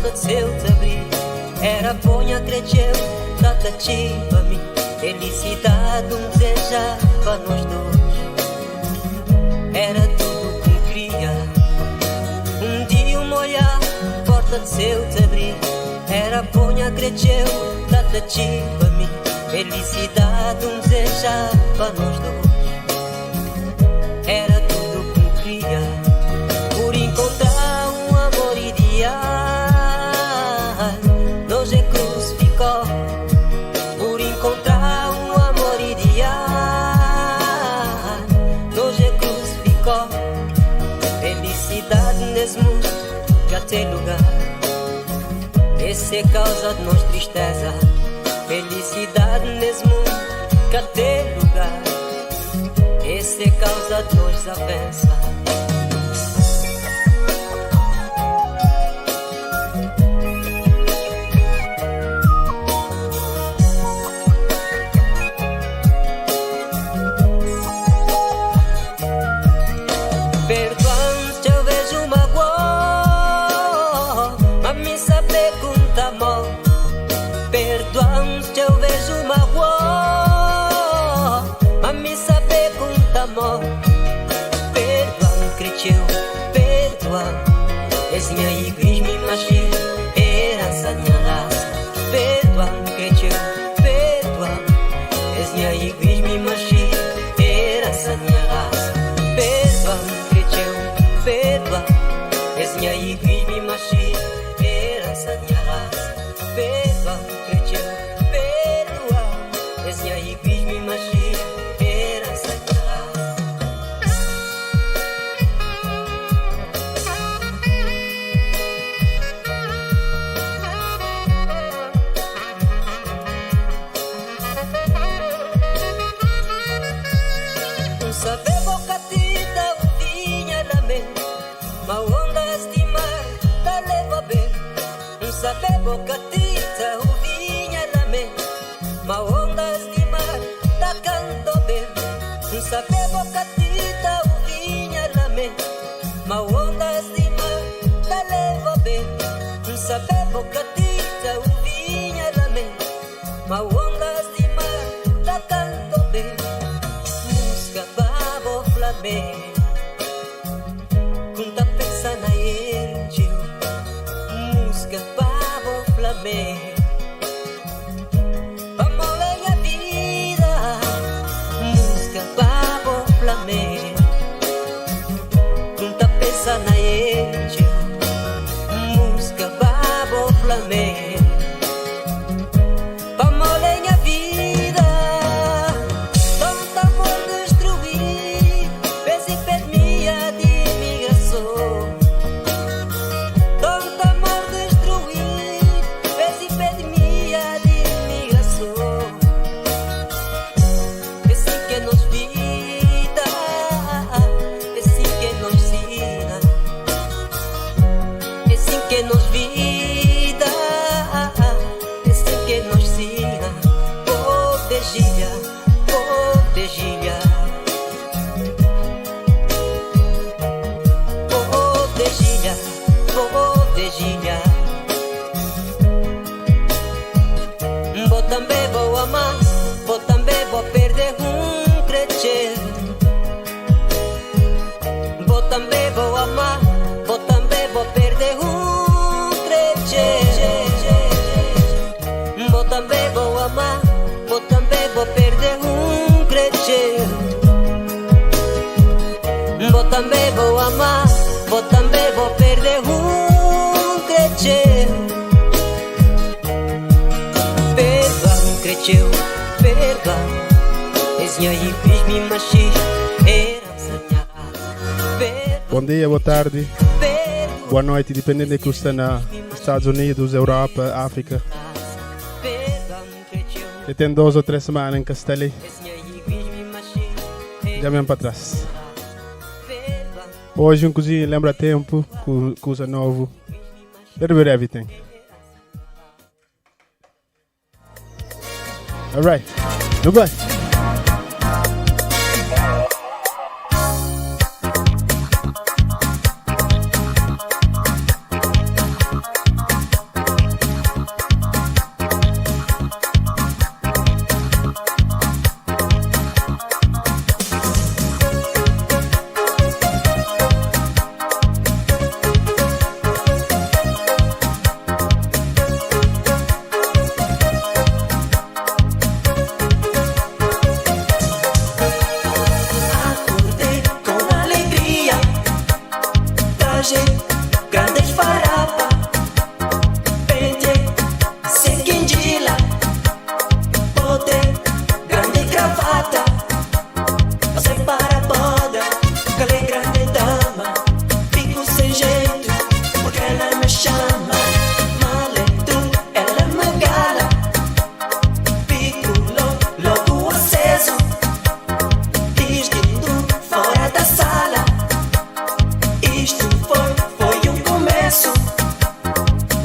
porta de seu te abrir. Era ponha, cresceu, tratativa mim. Felicidade um desejava nós dois. Era tudo como queria. Um dia um olhar, porta de seu te abrir. Era ponha, cresceu, tratativa mim. Felicidade um desejava nós dois. Era tudo como queria. Por encontrar um amor ideal, nós é crucificou. Por encontrar um amor ideal, nós é crucificou. Felicidade nesse mundo já tem lugar. Essa é causa de nós tristeza. Felicidade nesse mundo já tem lugar. Essa é causa de nós desavença. Minha igreja me machia, herança minha raça. Perdoa-me que te perdoa. És minha igreja me machia, herança minha raça. Perdoa-me que te perdoa. És minha igreja me machia, herança minha raça. Perdoa-me que te perdoa. És minha igreja me machia, herança minha raça. Sabe bocatita, o vinha na mente, ma ondas de mar, tá canto bem. Sabe bocatita, o vinha na mente, ma ondas de mar, tá leva bem. Sabe bocatita, o vinha na mente, ma ondas de mar, tá canto bem. Música babo flamengo, conta pensa na ele, música vamos ler a vida, música babo flamengo, conta pensa na ele, música babo flamengo, vamos ler a vida, tanto amor destruir, vez e pandemia de imigração. Vou também vou amar, vou também vou perder crescer. Vou também vou amar, vou também vou perder crescer. Vou também vou amar, vou também vou perder crescer. Vou também vou amar, vou também vou perder crescer. Cresceu, perdoa. És minha igreja me machia, herança minha raça. Bom dia, boa tarde, boa noite, dependendo de que você está nos Estados Unidos, Europa, África. Eu tenho 2 ou 3 semanas em Castelo. Já mesmo para trás. Hoje um cozinho lembra tempo, coisa novo. Little bit everything. Alright, goodbye.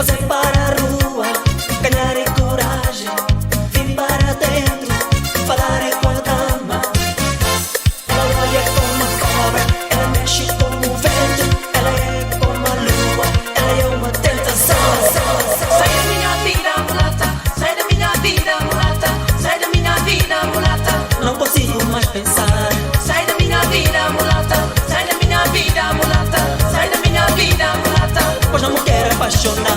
Mas é para a rua, ganhar em coragem, vim para dentro, falar é com a dama. Ela olha como uma cobra, ela mexe como o vento, ela é como a lua, ela é uma tentação. Sai da minha vida, mulata, sai da minha vida, mulata, sai da minha vida, mulata. Não consigo mais pensar. Sai da minha vida, mulata, sai da minha vida, mulata, sai da minha vida, mulata, pois não me quero apaixonar.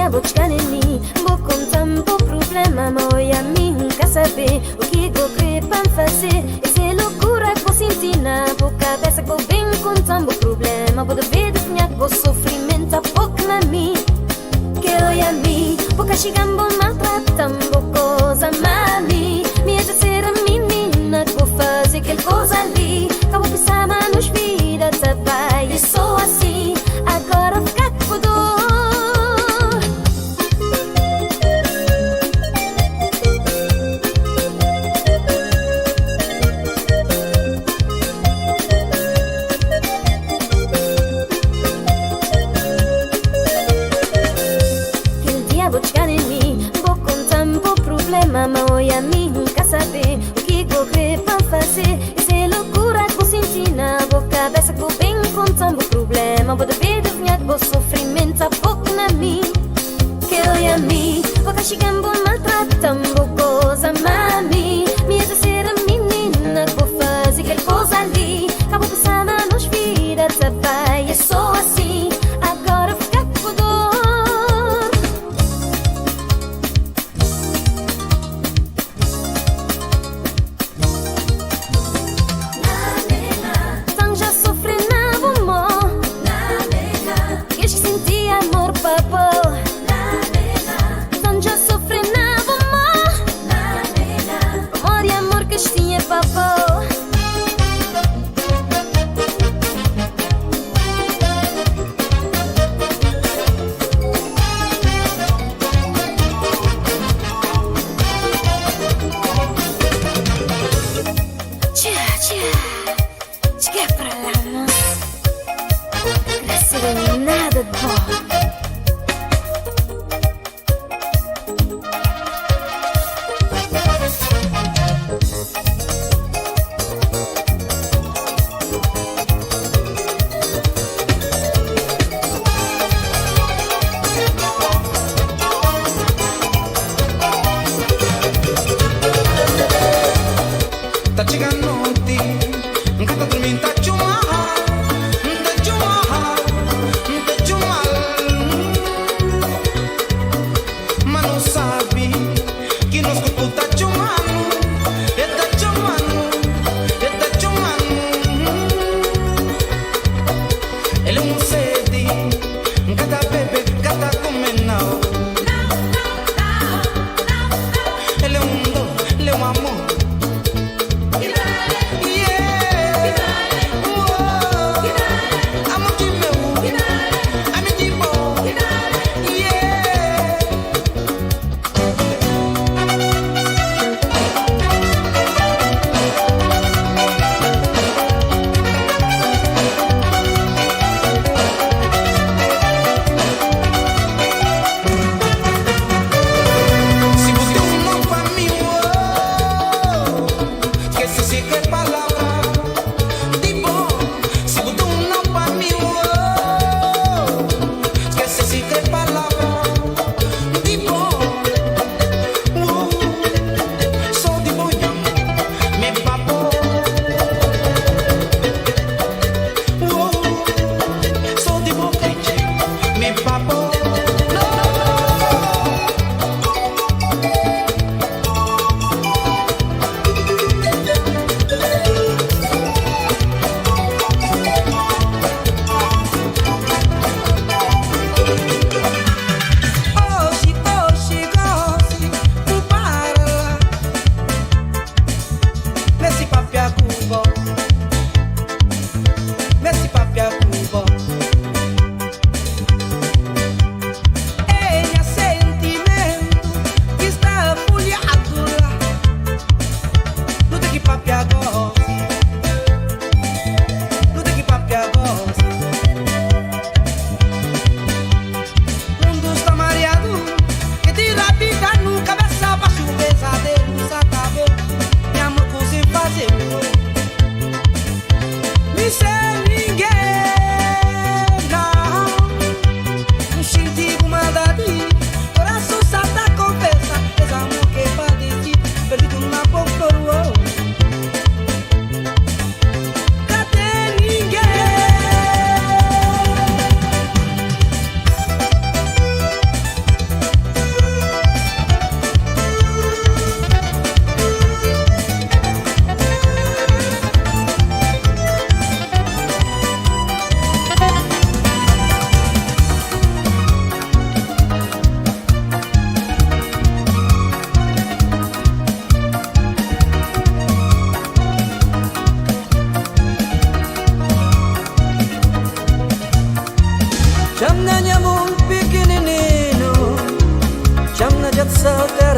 Vou chegar em mim, vou contar um problema, mas olha a mim nunca saber o que vou querer para fazer. Essa é loucura que vou sentir na boca cabeça que vou bem contar um problema. Vou dever de sonhar com sofrimento a pouco na mim. Que olha a mim, vou castigar, vou maltratar, vou coisa mami. Me de ser a menina que vou fazer aquela coisa ali. Que eu vou pensar, mas nos vida tá vai. E sou assim, agora vou ficar com dor. Mas olha a mim nunca saber o que vou querer para fazer. Essa é loucura que vou sentir na boca cabeça que vou bem contar o problema. Vou dever de sonhar com sofrimento a pouco na mim. Que olha a mim, vou castigar, vou maltratar, vou coisa mami. Me de ser a menina que vou fazer aquela coisa ali. Que vou pensar nos vida tá vai. Eu sou assim, agora vou ficar com dor.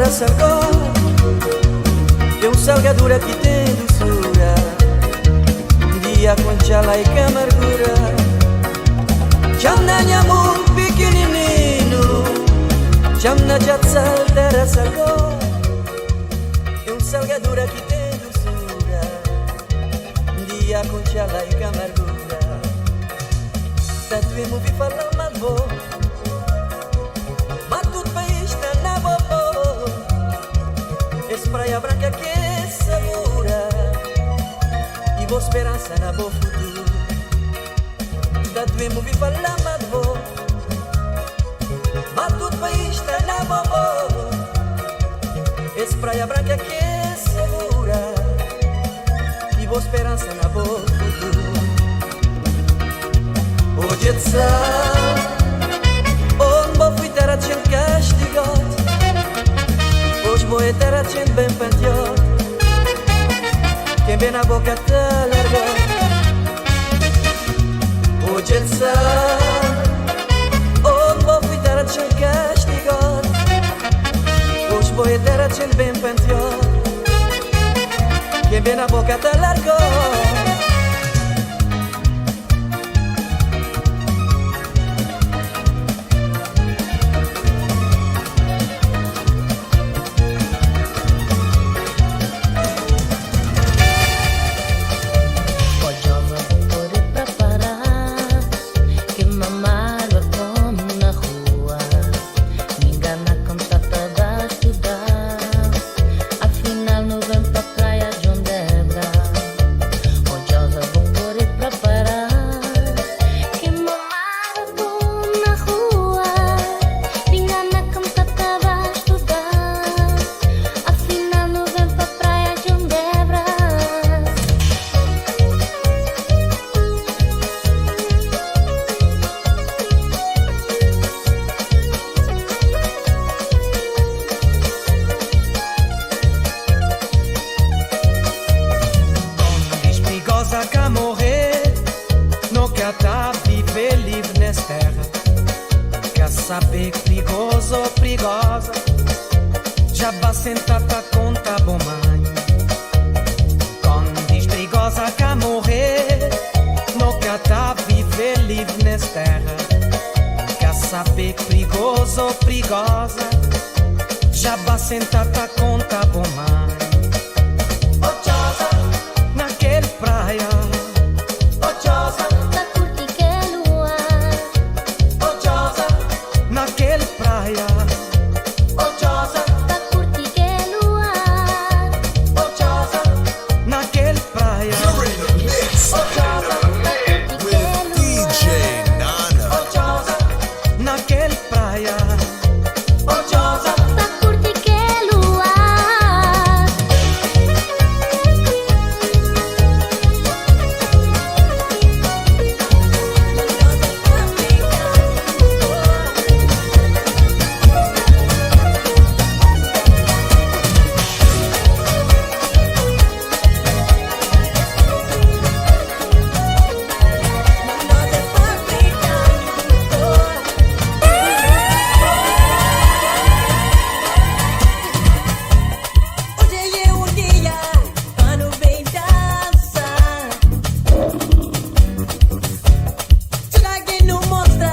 taraxa agora, é salgadura que tem doçura, dia com chala e que amargura. Chamna amor pequenino, chamna jatsal taraxa agora, é salgadura que tem doçura, dia com chala e que amargura. Tanto eu me vi falar mal bom, mas tudo país está na boa. Esse praia branca que é segura e boa esperança na boa futuro. Tanto eu me vi falar mal bom, mas tudo país está na boa. Esse praia branca que é segura e boa esperança na boa futuro. Hoje é de sal, onde vou fui ter a gente castigado, hoje vou ter a gente bem panteado, quem vem na boca tá largado. Hoje é de sal, onde vou fui ter a gente castigado, hoje vou ter a gente bem panteado, quem vem na boca tá largado. Sabi perigoso, perigosa, já vai sentada conta bom mãe. Quando diz perigosa que a morrer, nunca tá viver livre nessa terra. Quer saber perigoso, perigosa, já vai sentada conta bom mãe. Ochosa, naquele praia, Ochosa. Naquele praia, Ochosa, pra curtir que luar. Ochosa, naquele praia, Ochosa, with djnanacv. Ochosa, naquele praia, Ochosa, Pra curtir que luar. Hoje é um dia quando vem dançar. Será que não mostra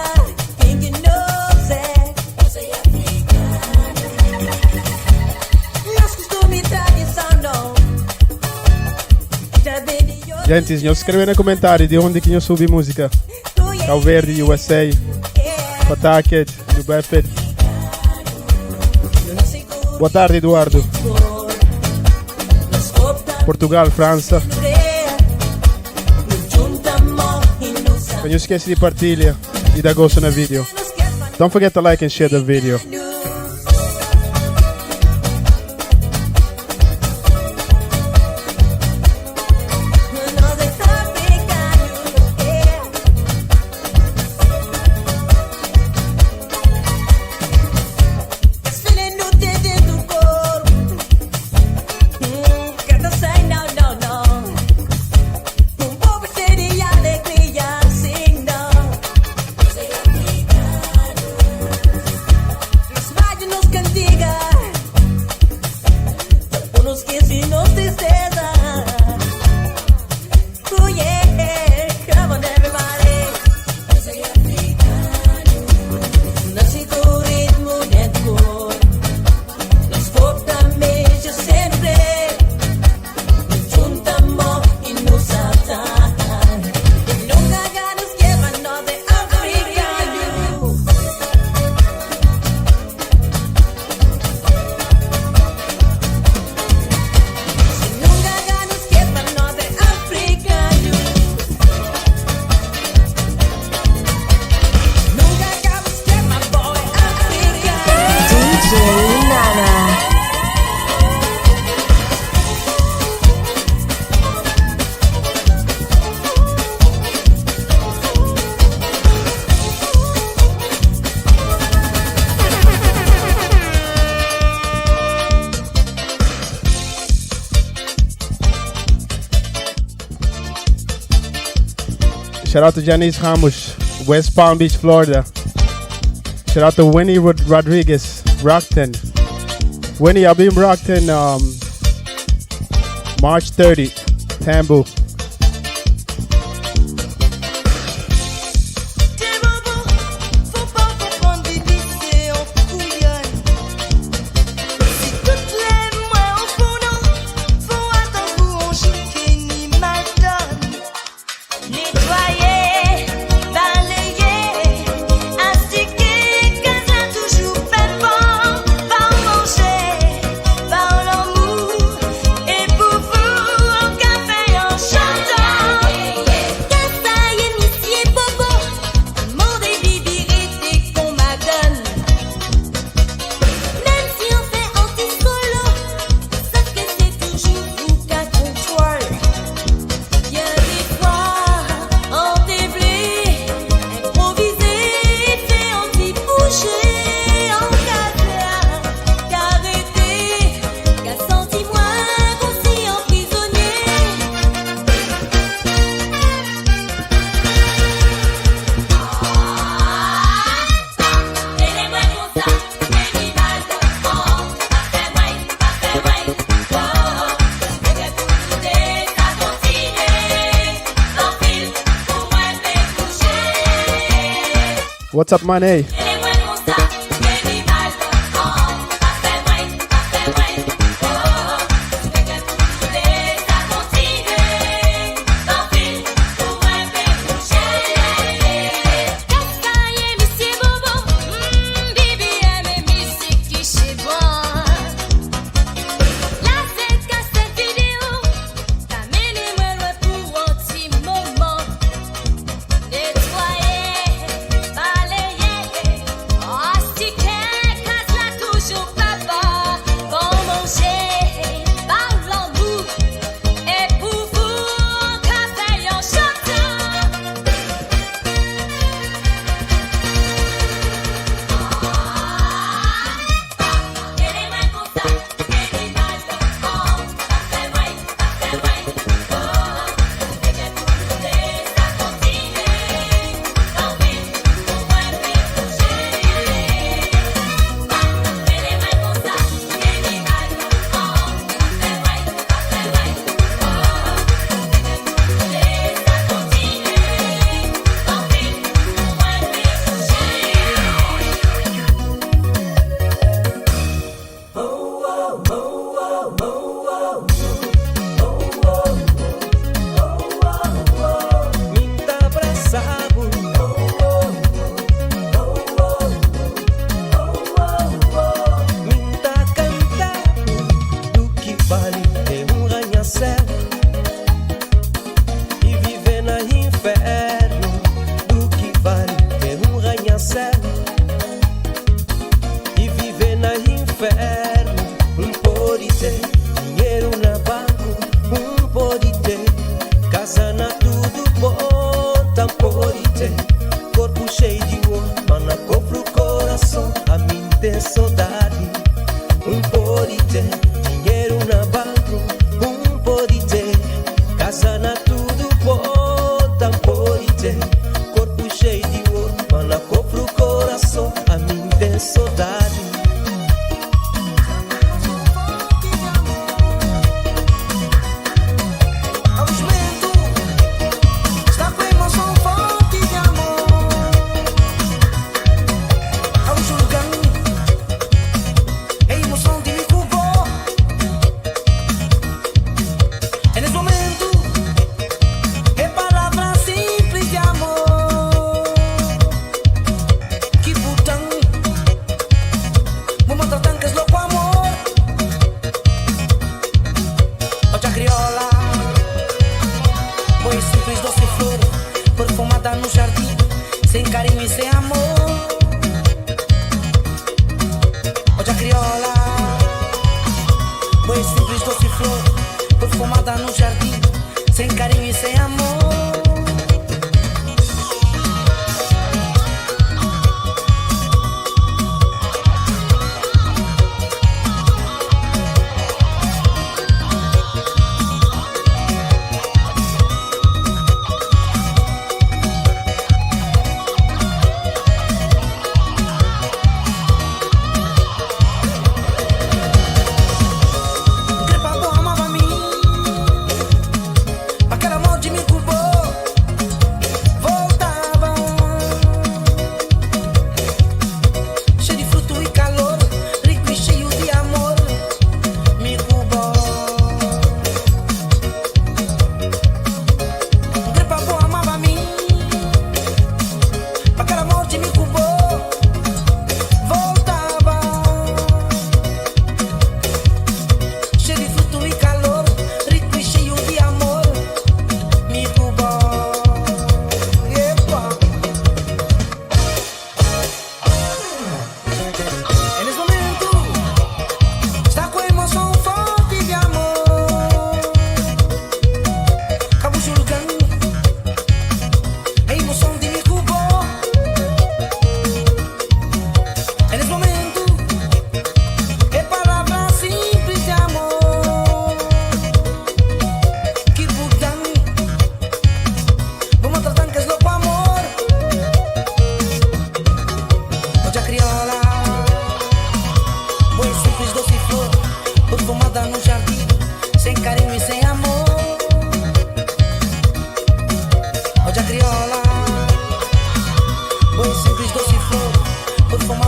quem que nós é? Você é africano. Nosso costume e tradição não. Já vem de hoje. Gente, signor, scrive nei commentari di onde che io subi musica. Ciao Verdi, USA, Pataket, New Bedford. Boa tarde, Eduardo. Portugal, França. Non esquece di partilha e dar gosto no vídeo. Don't forget to like and share the video. Shout out to Janice Ramos, West Palm Beach, Florida. Shout out to Winnie Rodriguez, Brockton. Winnie, I'll be in Brockton March 30, Tambu. What's up, Mané?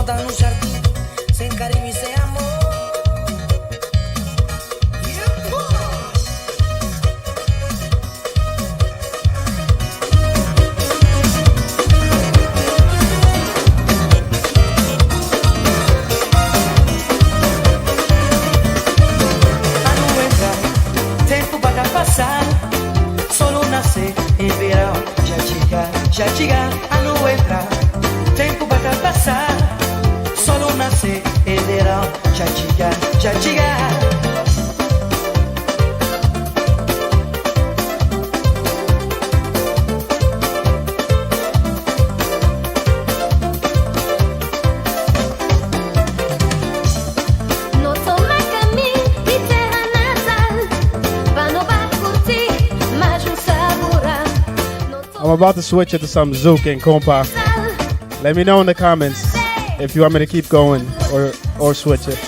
Toda no jardim, sem carinho e sem amor. Em verão já chega, a não entra, tempo vai passar, só nascer. Em verão já chega. I'm about to switch it to some Zouk and kompa. Let me know in the comments if you want me to keep going or switch it.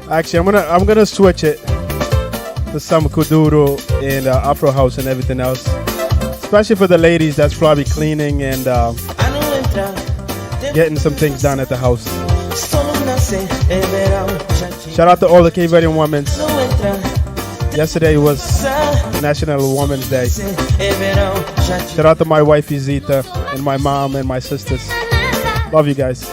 Actually, I'm gonna switch it to some kuduro and afro house and everything else, especially for the ladies that's probably cleaning and getting some things done at the house. Shout out to all the Cape Verdean women. Yesterday was National Women's Day. Shout out to my wifey Zita and my mom and my sisters. Love you guys.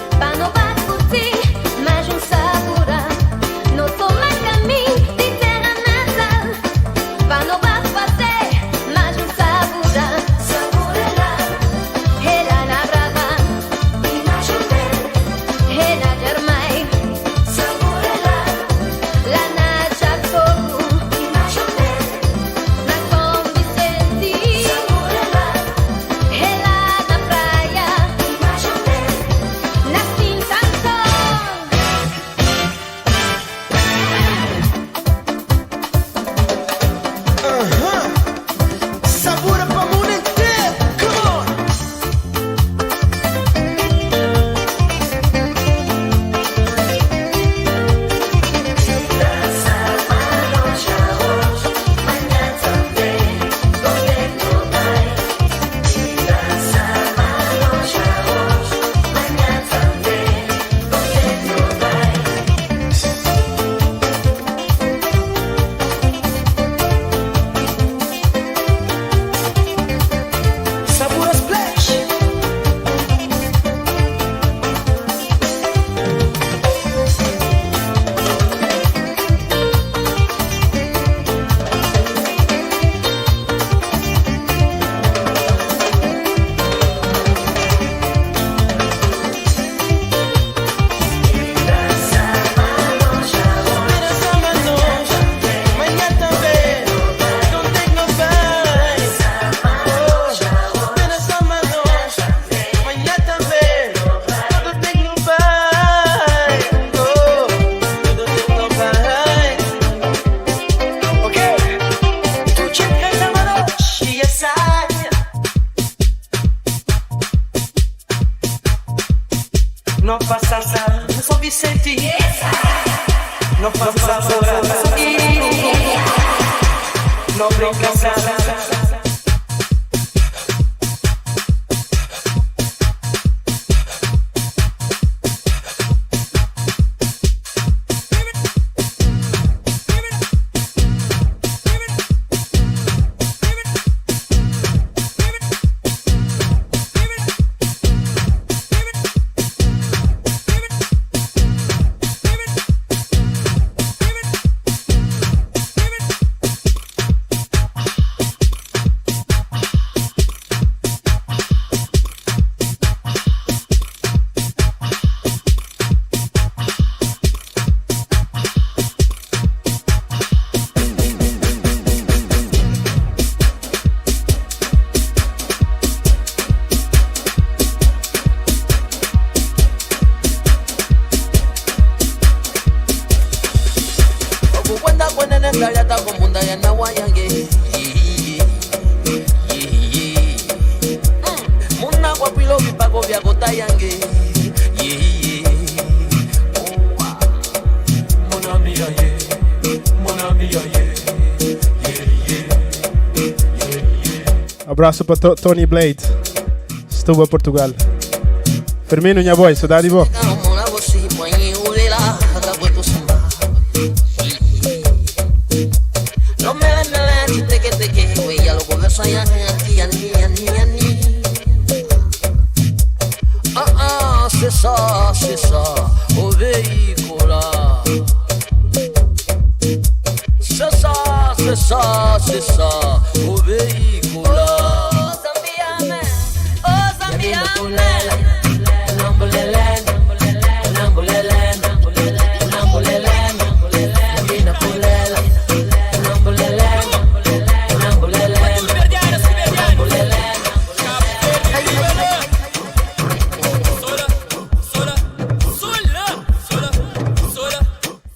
Não faça salsa, só Vicente. Não faça salsa, não brinca salsa. Funana salata komunda ya nawa yange. Muna kwa pilo vipago vya gota yange. Mon ami Abraço para Tony Blade, Stuba, Portugal. Firmino, minha boy, saudade de vó. C'est ça, au véhicule. C'est ça, au véhicule. Oh, Zambiame,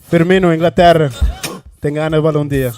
Firmino, Inglaterra. Tem ganas de um dia.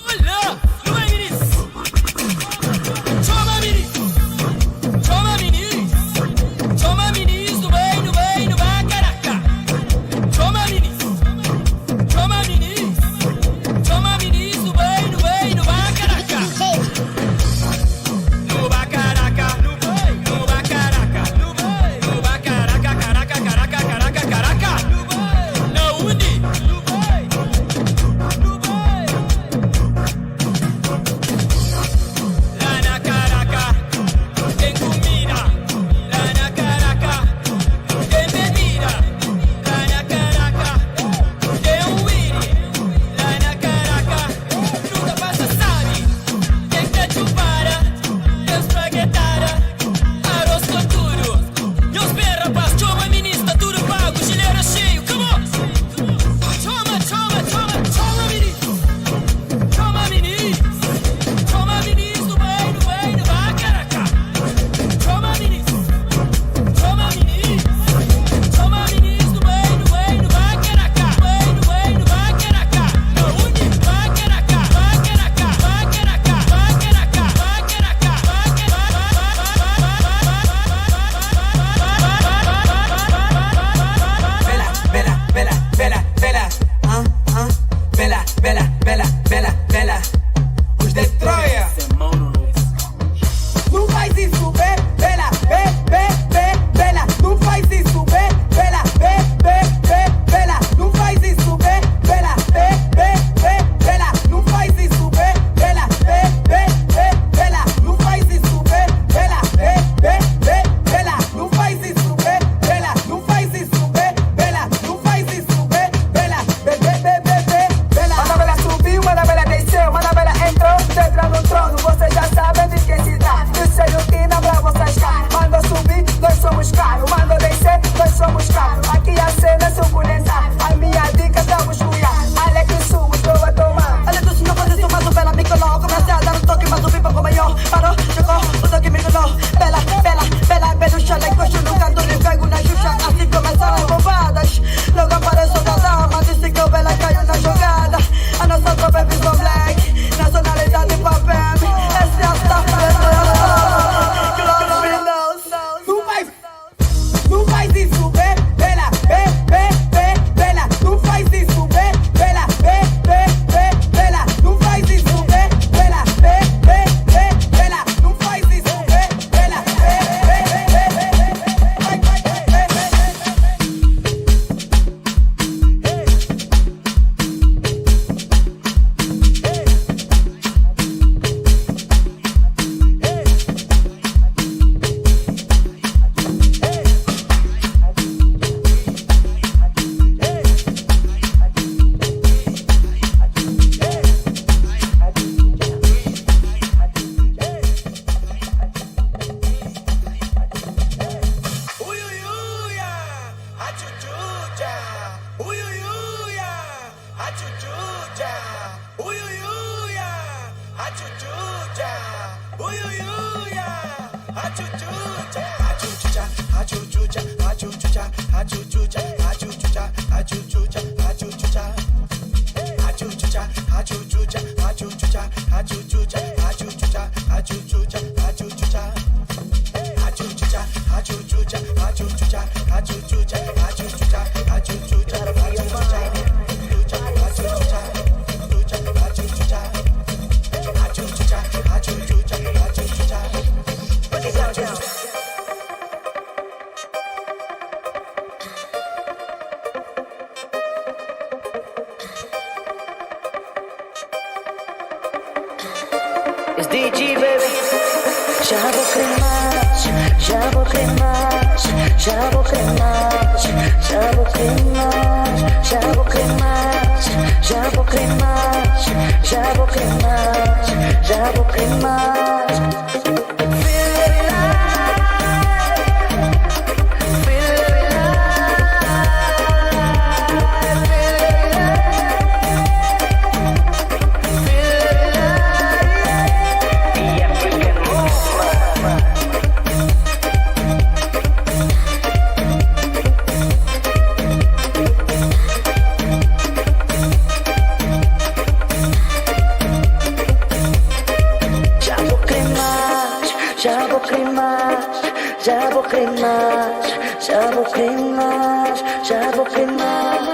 Achuchucha, It's DG, baby. Já vou cremar, já vou cremar, já vou cremar, já vou cremar, já vou cremar, já vou cremar, já vou cremar, já vou cremar. Já vou queimar, já vou queimar, já vou queimar,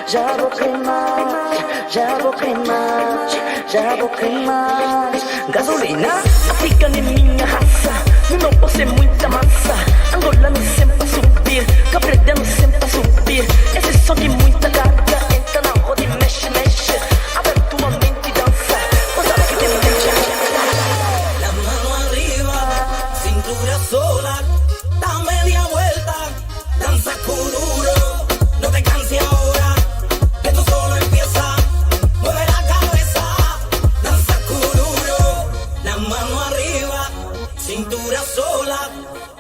já vou queimar, já vou queimar, já vou queimar. Gasolina, africana é minha raça. No meu bolso é muita massa. Angolano sempre a subir, cabredano sempre a subir. Esse som de muita carga, entra na roda e mexe, mexe. Abre tua mente e dança, coisa que tem mente. La mano arriba, cintura sola. Da media vuelta, danza kuduro. No te canses ahora, que esto solo empieza. Mueve la cabeza, danza kuduro. La mano arriba, cintura sola.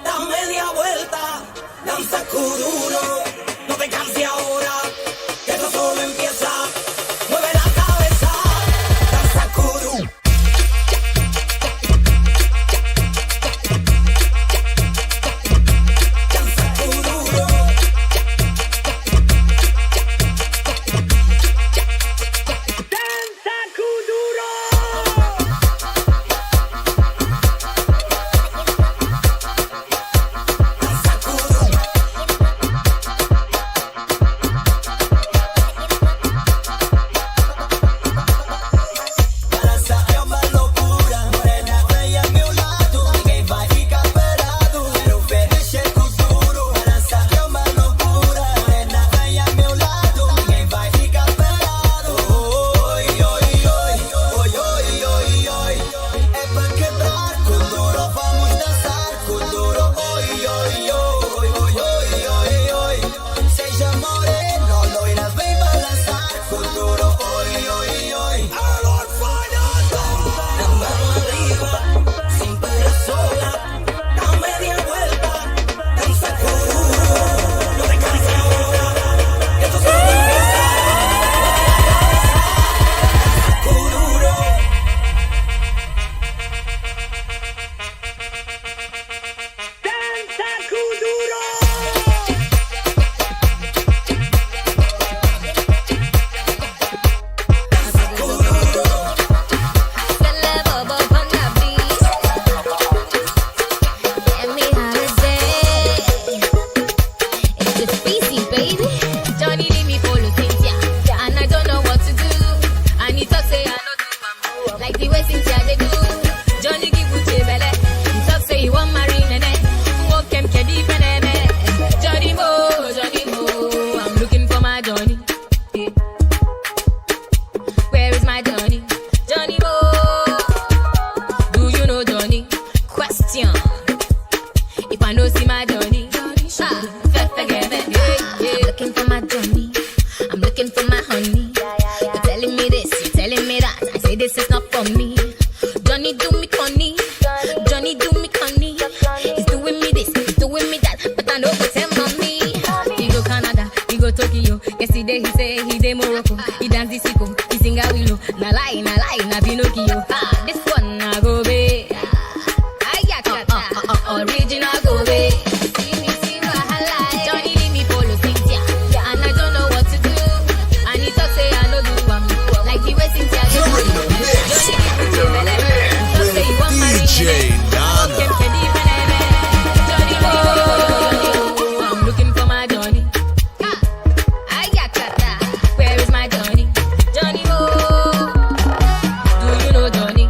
Da media vuelta, danza kuduro. No te canses ahora, que esto solo empieza. Mueve la cabeza, danza kuduro. Where is my Johnny? Johnny, oh, do you know Johnny?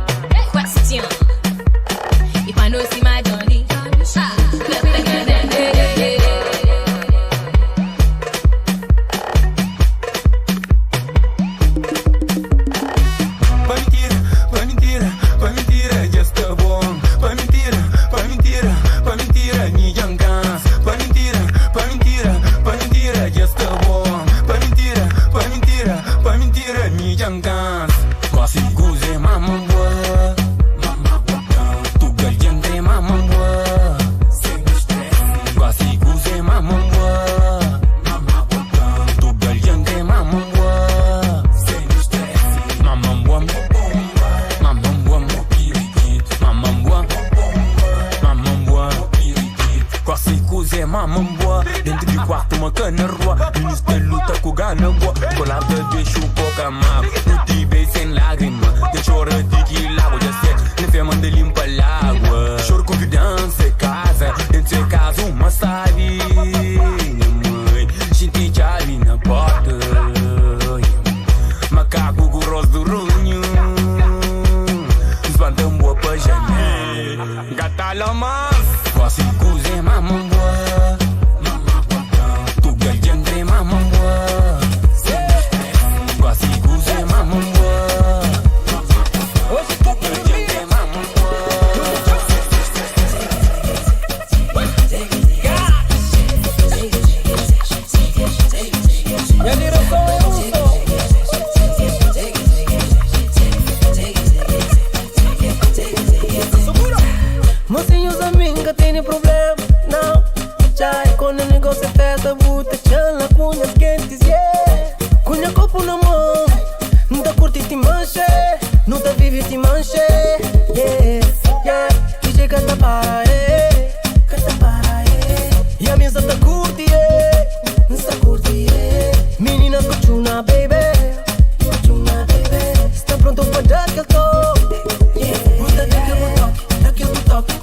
Dentro de quarto uma cana rua. Ministro luta com gana boa. Colada deixa o pouca mal. No tibei sem lágrima. De chora de que lago já sei. Nem fé manda limpa água. Choro confiança casa. Dentro de casa uma Sabi. Mãe, gente já ali na porta. Macaco grosso do runho. Espanta boa pra janela. Gata la mas. Quase cozinha mamãe boa. Tu galhão de mamãe boa. Quase cozinha mamãe boa. Tu galhão de mamãe boa. Minha direção é mocinhos amiga tem problema, não. Já é quando o negócio é festa, buta, chala, cunhas quentes, yeah. Cunha copo na mão, não tá curte te manche, não tá vive te manche, yeah, yeah. Que chega tá para, e a mesa tá curte, yeah. Não tá curte, yeah. Menina cochuna, baby, está pronto pra dar aquele toque, yeah. Buta daquele toque, daquele toque.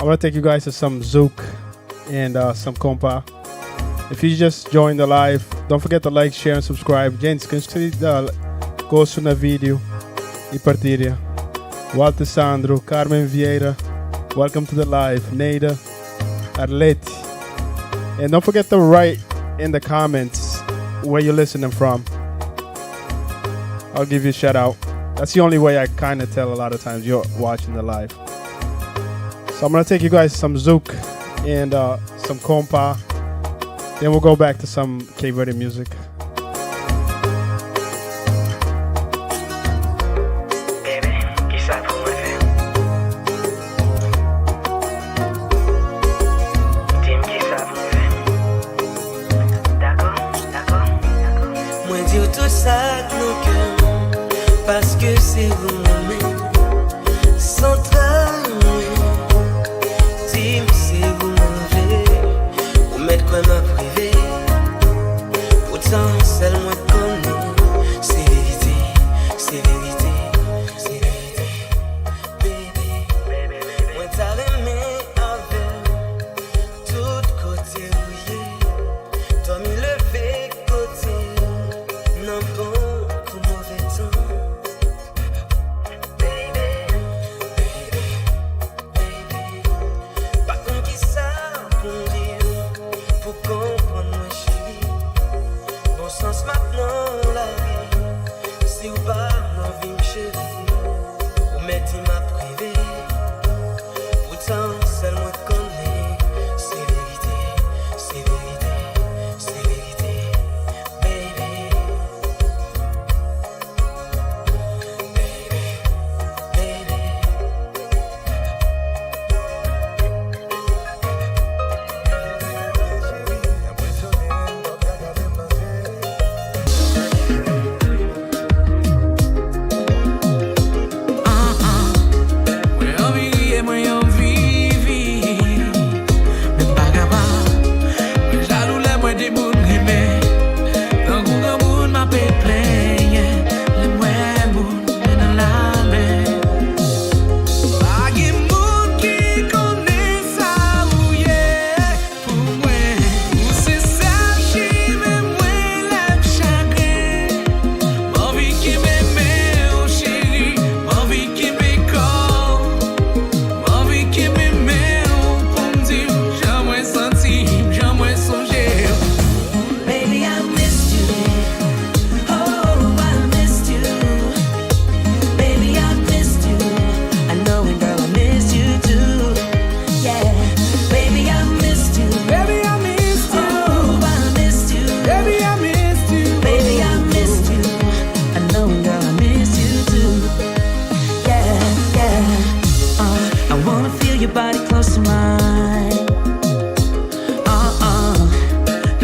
I want to take you guys to some Zouk and some kompa. If you just joined the live, don't forget to like, share and subscribe. Gente, inscreva, gosto na vídeo e partilha. Walter Sandro, Carmen Vieira, welcome to the live. Neida, Arleti. And don't forget to write in the comments where you're listening from. I'll give you a shout out. That's the only way I kind of tell a lot of times you're watching the live. So I'm going to take you guys some Zouk and some kompa. Then we'll go back to some Cape Verde music. Moi dire tout ça de nos cœurs, parce que c'est vous m'aimez, sans travailler. Dis-moi si vous m'enlevez, vous mettez quoi m'a privé. Pourtant, seul moi connais, c'est vérité, c'est vérité, c'est vérité. Baby, moi t'as aimé avec tout côté rouillé, toi m'y levé côté, non bon pour mauvais temps. Sens maintenant la vie, si ou pas l'envie me chérie, ou mettez ma privée, pourtant seul moi connais, c'est vérité, c'est vérité, c'est vérité, baby.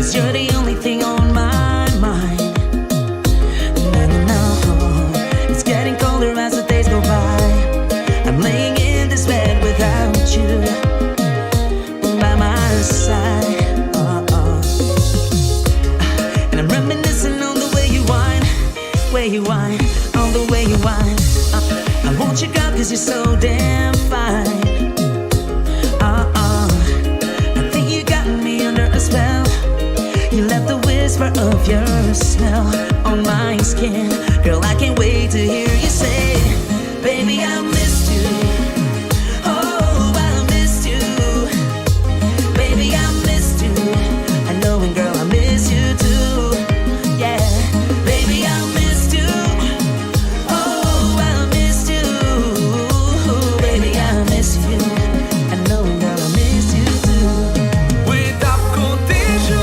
'cause you're the only thing on my mind. No, it's getting colder as the days go by. I'm laying in this bed without you by my side. And I'm reminiscing on the way you whine, on the way you whine. I want you, girl, 'cause you're so damn fine. I think you got me under a spell. You left the whisper of your smell on my skin. Girl, I can't wait to hear you say, baby, I missed you. Oh, I missed you. Baby, I missed you. I know, and girl, I miss you too. Yeah, baby, I missed you. Oh, I missed you. Baby, I miss you. I know, and girl, I miss you too. Without contagion.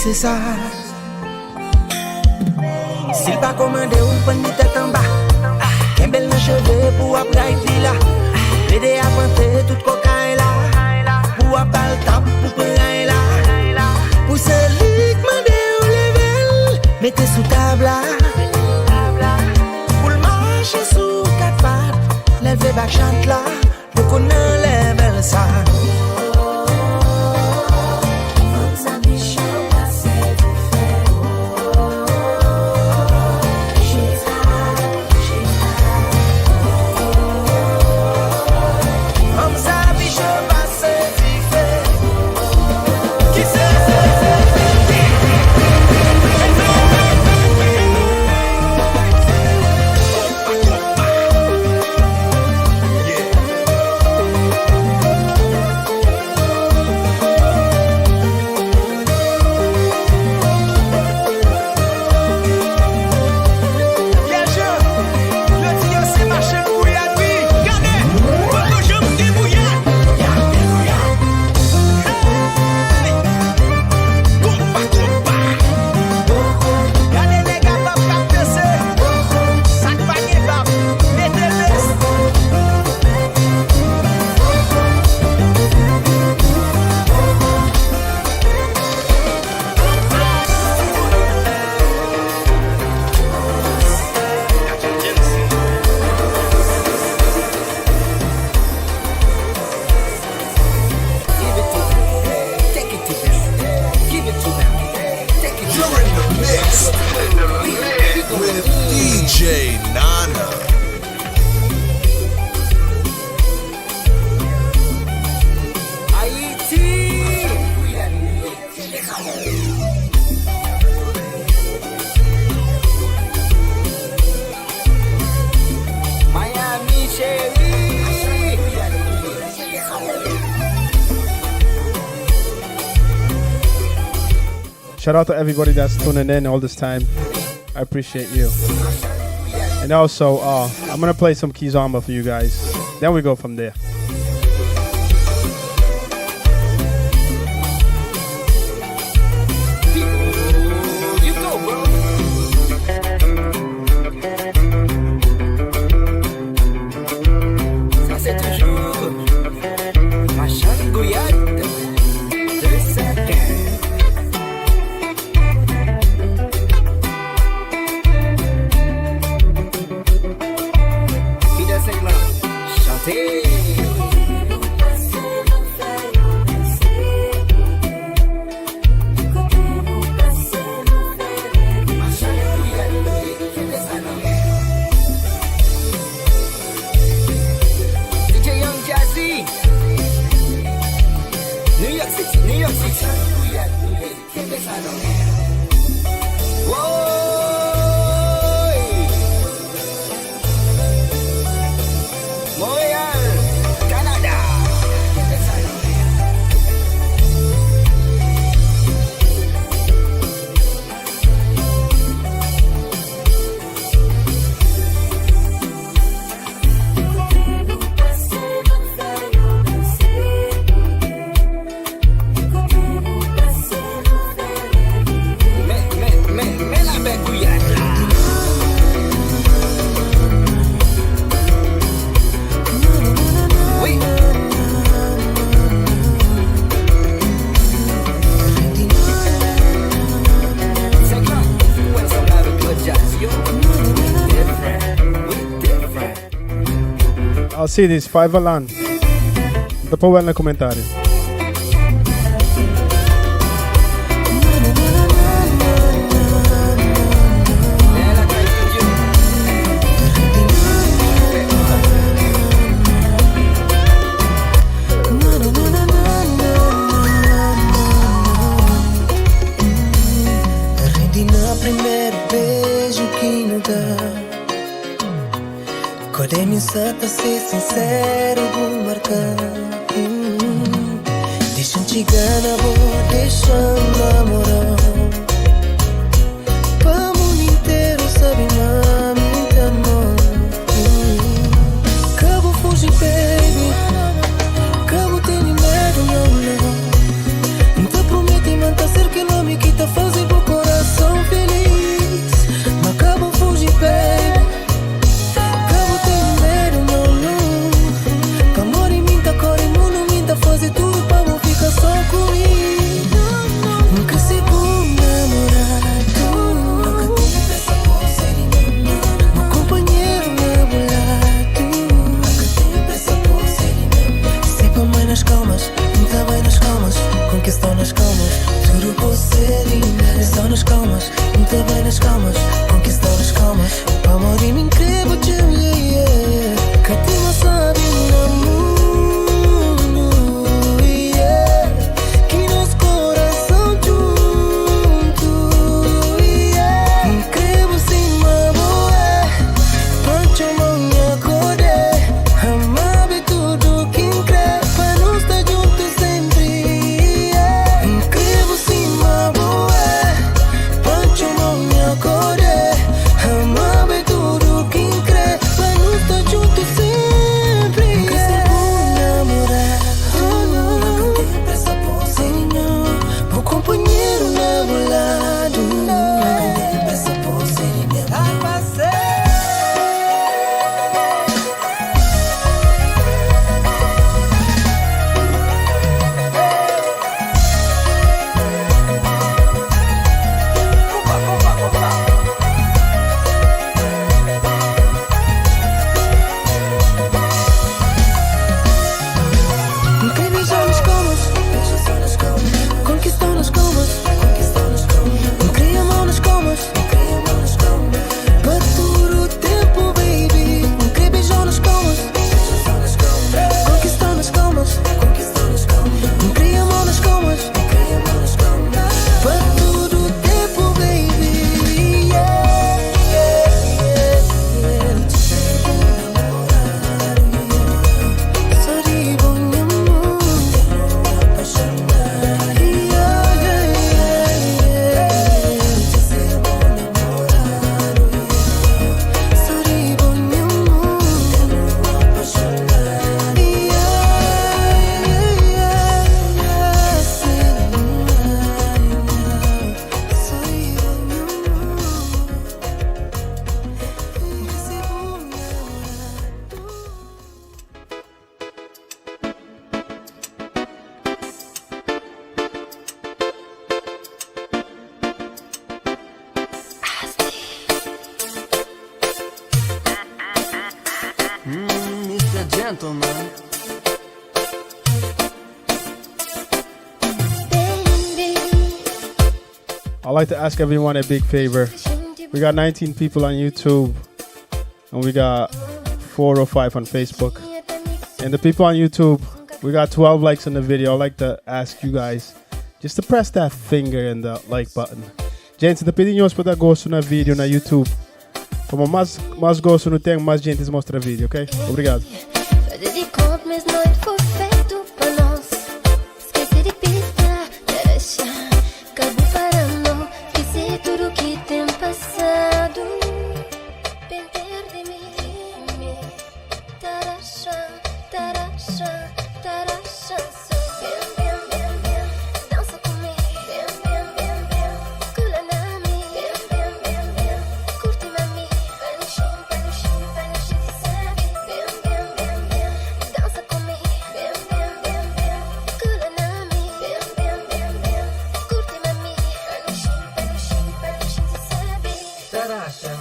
C'est ça. S'il pas commandé ou pas ni tête en bas. Qu'un bel cheveux pour après là. L'aider à planter toute cocaïne là. Pour après le tap pour prendre là. Pour celui qui m'a dit au level. Mettez sous table là. Pour le marcher sous quatre pattes. Lève back chante là. Pour qu'on enlève ça. Yeah. Shout out to everybody that's tuning in all this time. I appreciate you. And also, I'm gonna play some Kizomba for you guys. Then we go from there. I'll see this 5 alan. Dopo vai nel commentario. Podem só ser sincero, vou marcar. Deixa-me chegar na boa, deixa-me namorar. Para o mundo inteiro sabe, mami, te amor. Cabo fugir, baby. Cabo tenho medo, não. Não te prometo manter ser que não me quita, fazer o coração feliz. Mas cabo fugir, baby. Fazer tudo pra não ficar só comigo. Nunca seguro. gentleman. I'd like to ask everyone a big favor. We got 19 people on YouTube, and we got 4 or 5 on Facebook. And the people on YouTube, we got 12 likes on the video. I'd like to ask you guys just to press that finger in the like button. Gente, se pedinhos para dar gosto na vídeo na YouTube. Como mais gosto no tem, mais gente mostra vídeo, ok? Obrigado. Fazer de conta, mas não foi feito para nós. Esquecer de pista, taraxa. Cabo para não esquecer tudo que tem passado. Pentear de mim, taraxa, taraxa, taraxa. Dança comigo, cula na minha. Curte mami, vai no chão, Sabi. Dança comigo, cula na minha. Curte mami, vai no chão, Sabi. Taraxa,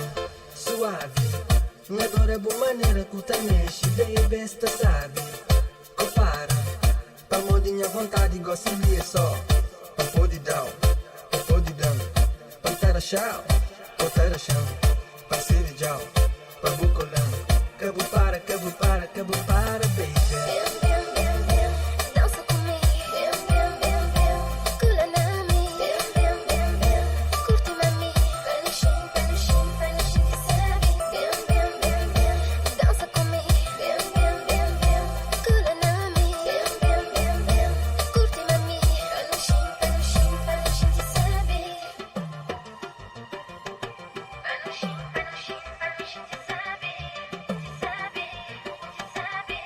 suave. Agora é boa maneira que tá mexe. Baby, esta sabe. Compara. Pra modinha vontade, gosta de só. Pra pôr down. Pra taraxar. Pra taraxão. Pra cerejão. Pra bucolão. Cabo para, baby. Dança comigo, cula na minha. Curte mami, vai no chão, Sabi. Dança comigo, cula na minha. Curte mami, vai no chão, Sabi. Vai no chão, Sabi.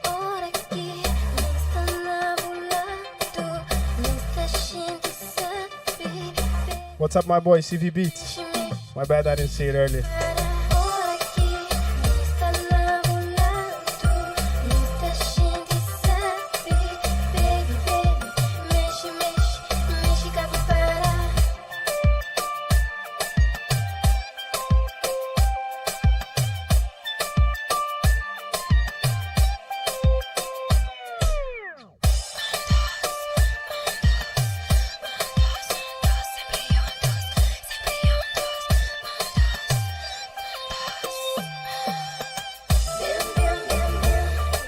Ora que não está na volado, não está gente sabe. What's up, my boy, CV Beats? My bad, I didn't say it earlier. Ora que não está na volado, não está gente sabe. Baby, mexe, cabo para.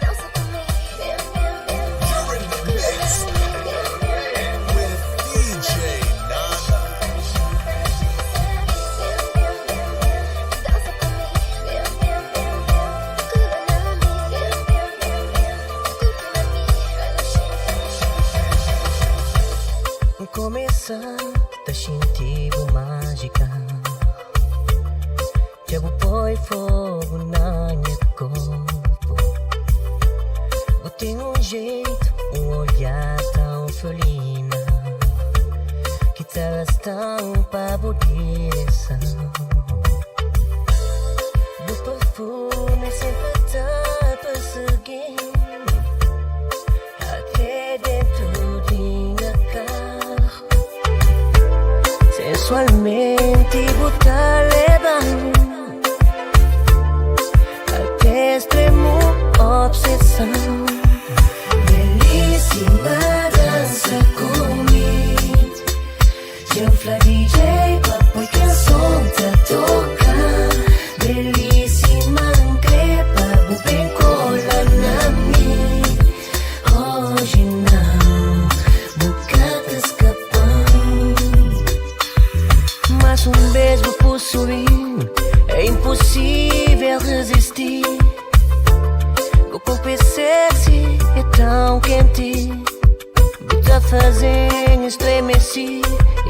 Dança comigo, You're in the mix with djnanacv. dança comigo, cula na minha. Curte mami, vai no chão, Começar tá sentindo mágica. Diabo põe fogo na minha corpo. Eu tenho jeito, olhar tão felina que traz tão pra boa direção. Do perfume sempre tá perseguindo até dentro de minha carro. Sensualmente botar levando até extremo obsessão. Belíssima dança comigo. Eu falo DJ, papai que a som tá tocando. Belíssima crepa, bem cola na minha. Hoje não, bocata escapando. Mas beijo possuir é impossível resistir. O corpo é sexy, é tão quente. Me tá fazendo estremecer.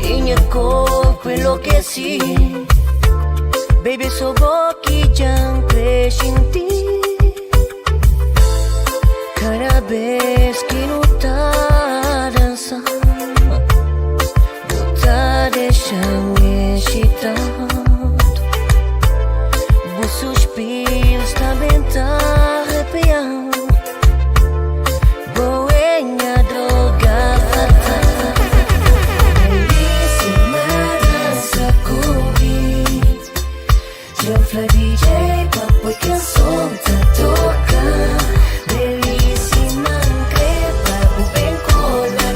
E meu corpo enlouqueci. Baby, sou boca e já cresce em ti. Cada vez que não tá dançando, não tá deixando excitado. Os suspiros também tá arrepiando. Boinha, droga fatal. Belíssima dança comigo. eu falei DJ, papo que eu sou tá toca. Belíssima, crepa, o bem cola na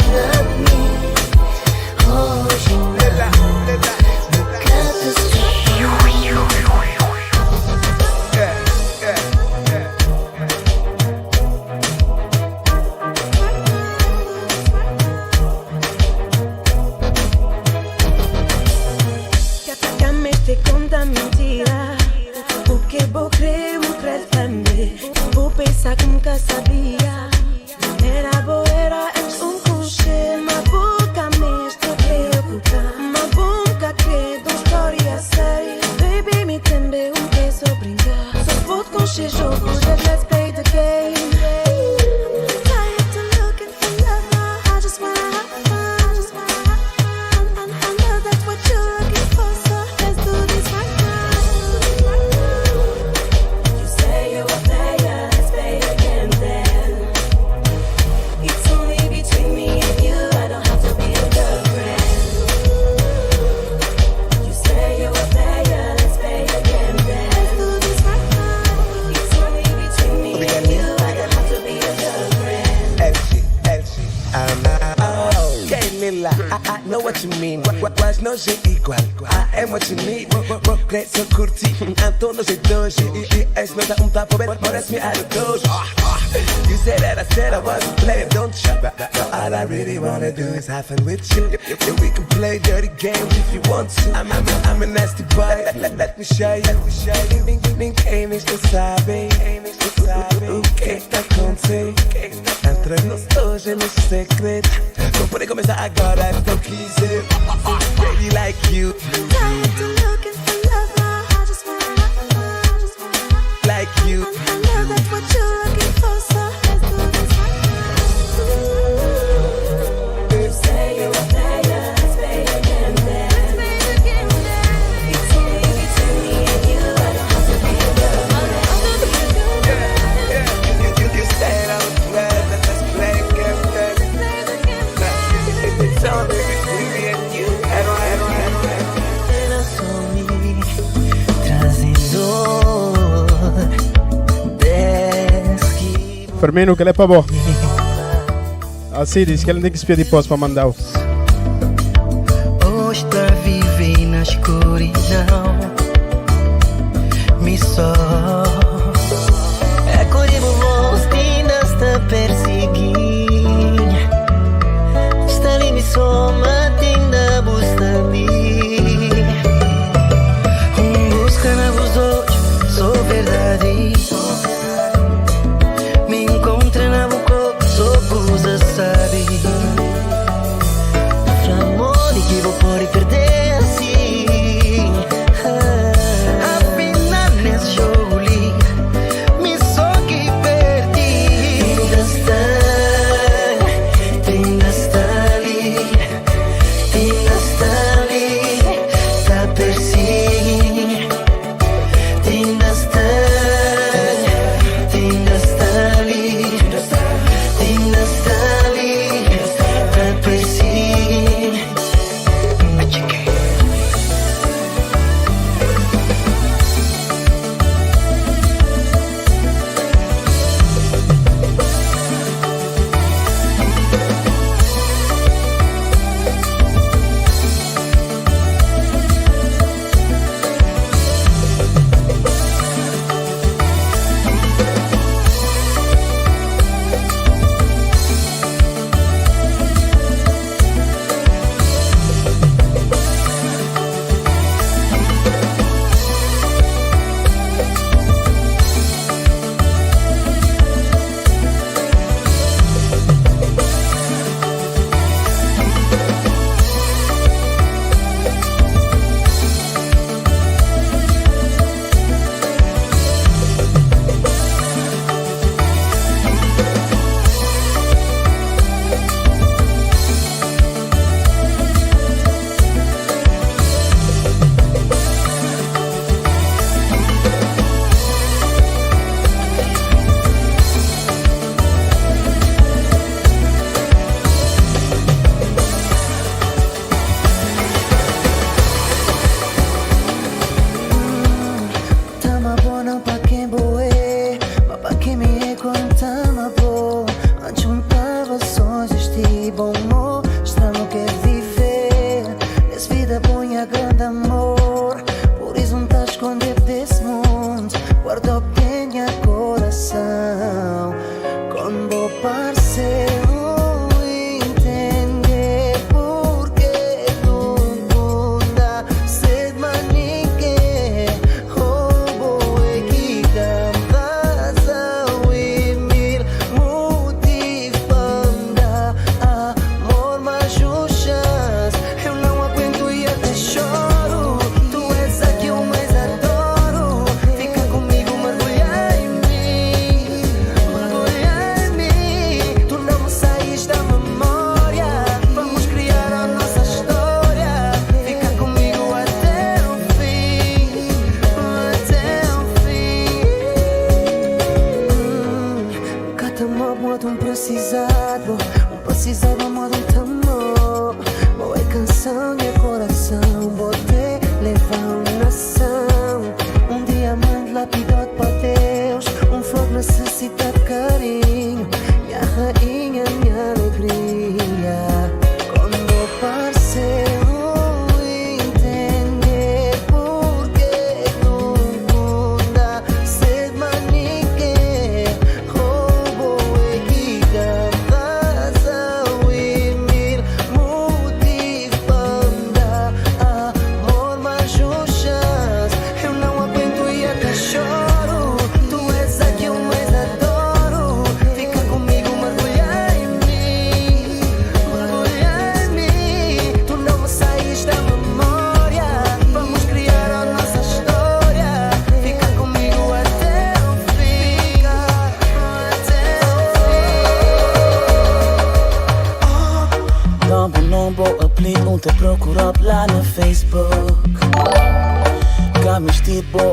mim. Hoje não, no canto te conta mentira. O que vou crer, o crer também. Vou pensar que nunca sabia. Era boa, era antes conselho. Mas boca mesmo te preocupar. Mas boca credo, história sei. Baby, me também que só brincar. Só vou com esse jogo, let's play the game. I know what you mean. Quase não jeito igual. I am what you need. Vou crescer, curtir. Então não sei dois. E esse não dá tapa, parece-me a dois. You said that I said I wasn't playing, don't you? All I really wanna do is have fun with you. If we can play dirty games if you want to. I'm a nasty boy. Let me show you. Ninguém está sabe. O que está acontecendo? Entre nós hoje é meu segredo. Não pode começar agora, então quiser. Baby like you. Tired to looking for love now. I just wanna like you. I know that's what you're looking for, so let's do this right now. You say you're a player, let's play again then. It's only between me and you, I don't have to be a girl. You said I was glad that let's play again then. It's only between me and you, I don't. Firmino, que ele é pra bom. Assim diz que ele tem que espiar de pós pra mandar. Hoje tá vivendo na escuridão. Me só é corremos voz que nos tá perseguindo. Está ali me soma tem da bustani. Busca na voz hoje, sou verdade. Me encontra na boca, sou coisa sabe.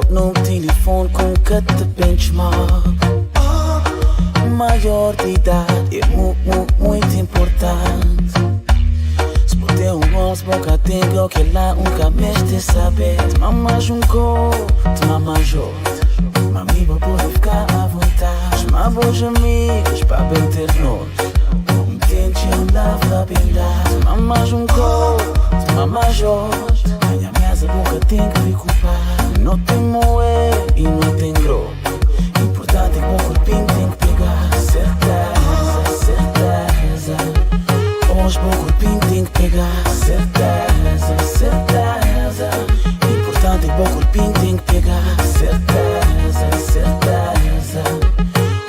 num telefone com que te benchmark. Maior de idade é muito importante. Se puder rosto, boca tenho que lá nunca mais te saber. Te mamas te mamas outro. Mami, vou poder ficar à vontade. Chama bons amigos para bem ter nós. Um tente andar pra brilhar. Te mamas te mamas outro. Minha mesa boca tem que ocupar. Não tem moé e não tem grosso. Importante é que o corpinho tem que pegar. Certeza, certeza. Hoje o corpinho tem que pegar. Certeza, certeza. Importante é que o corpinho tem que pegar. Certeza, certeza.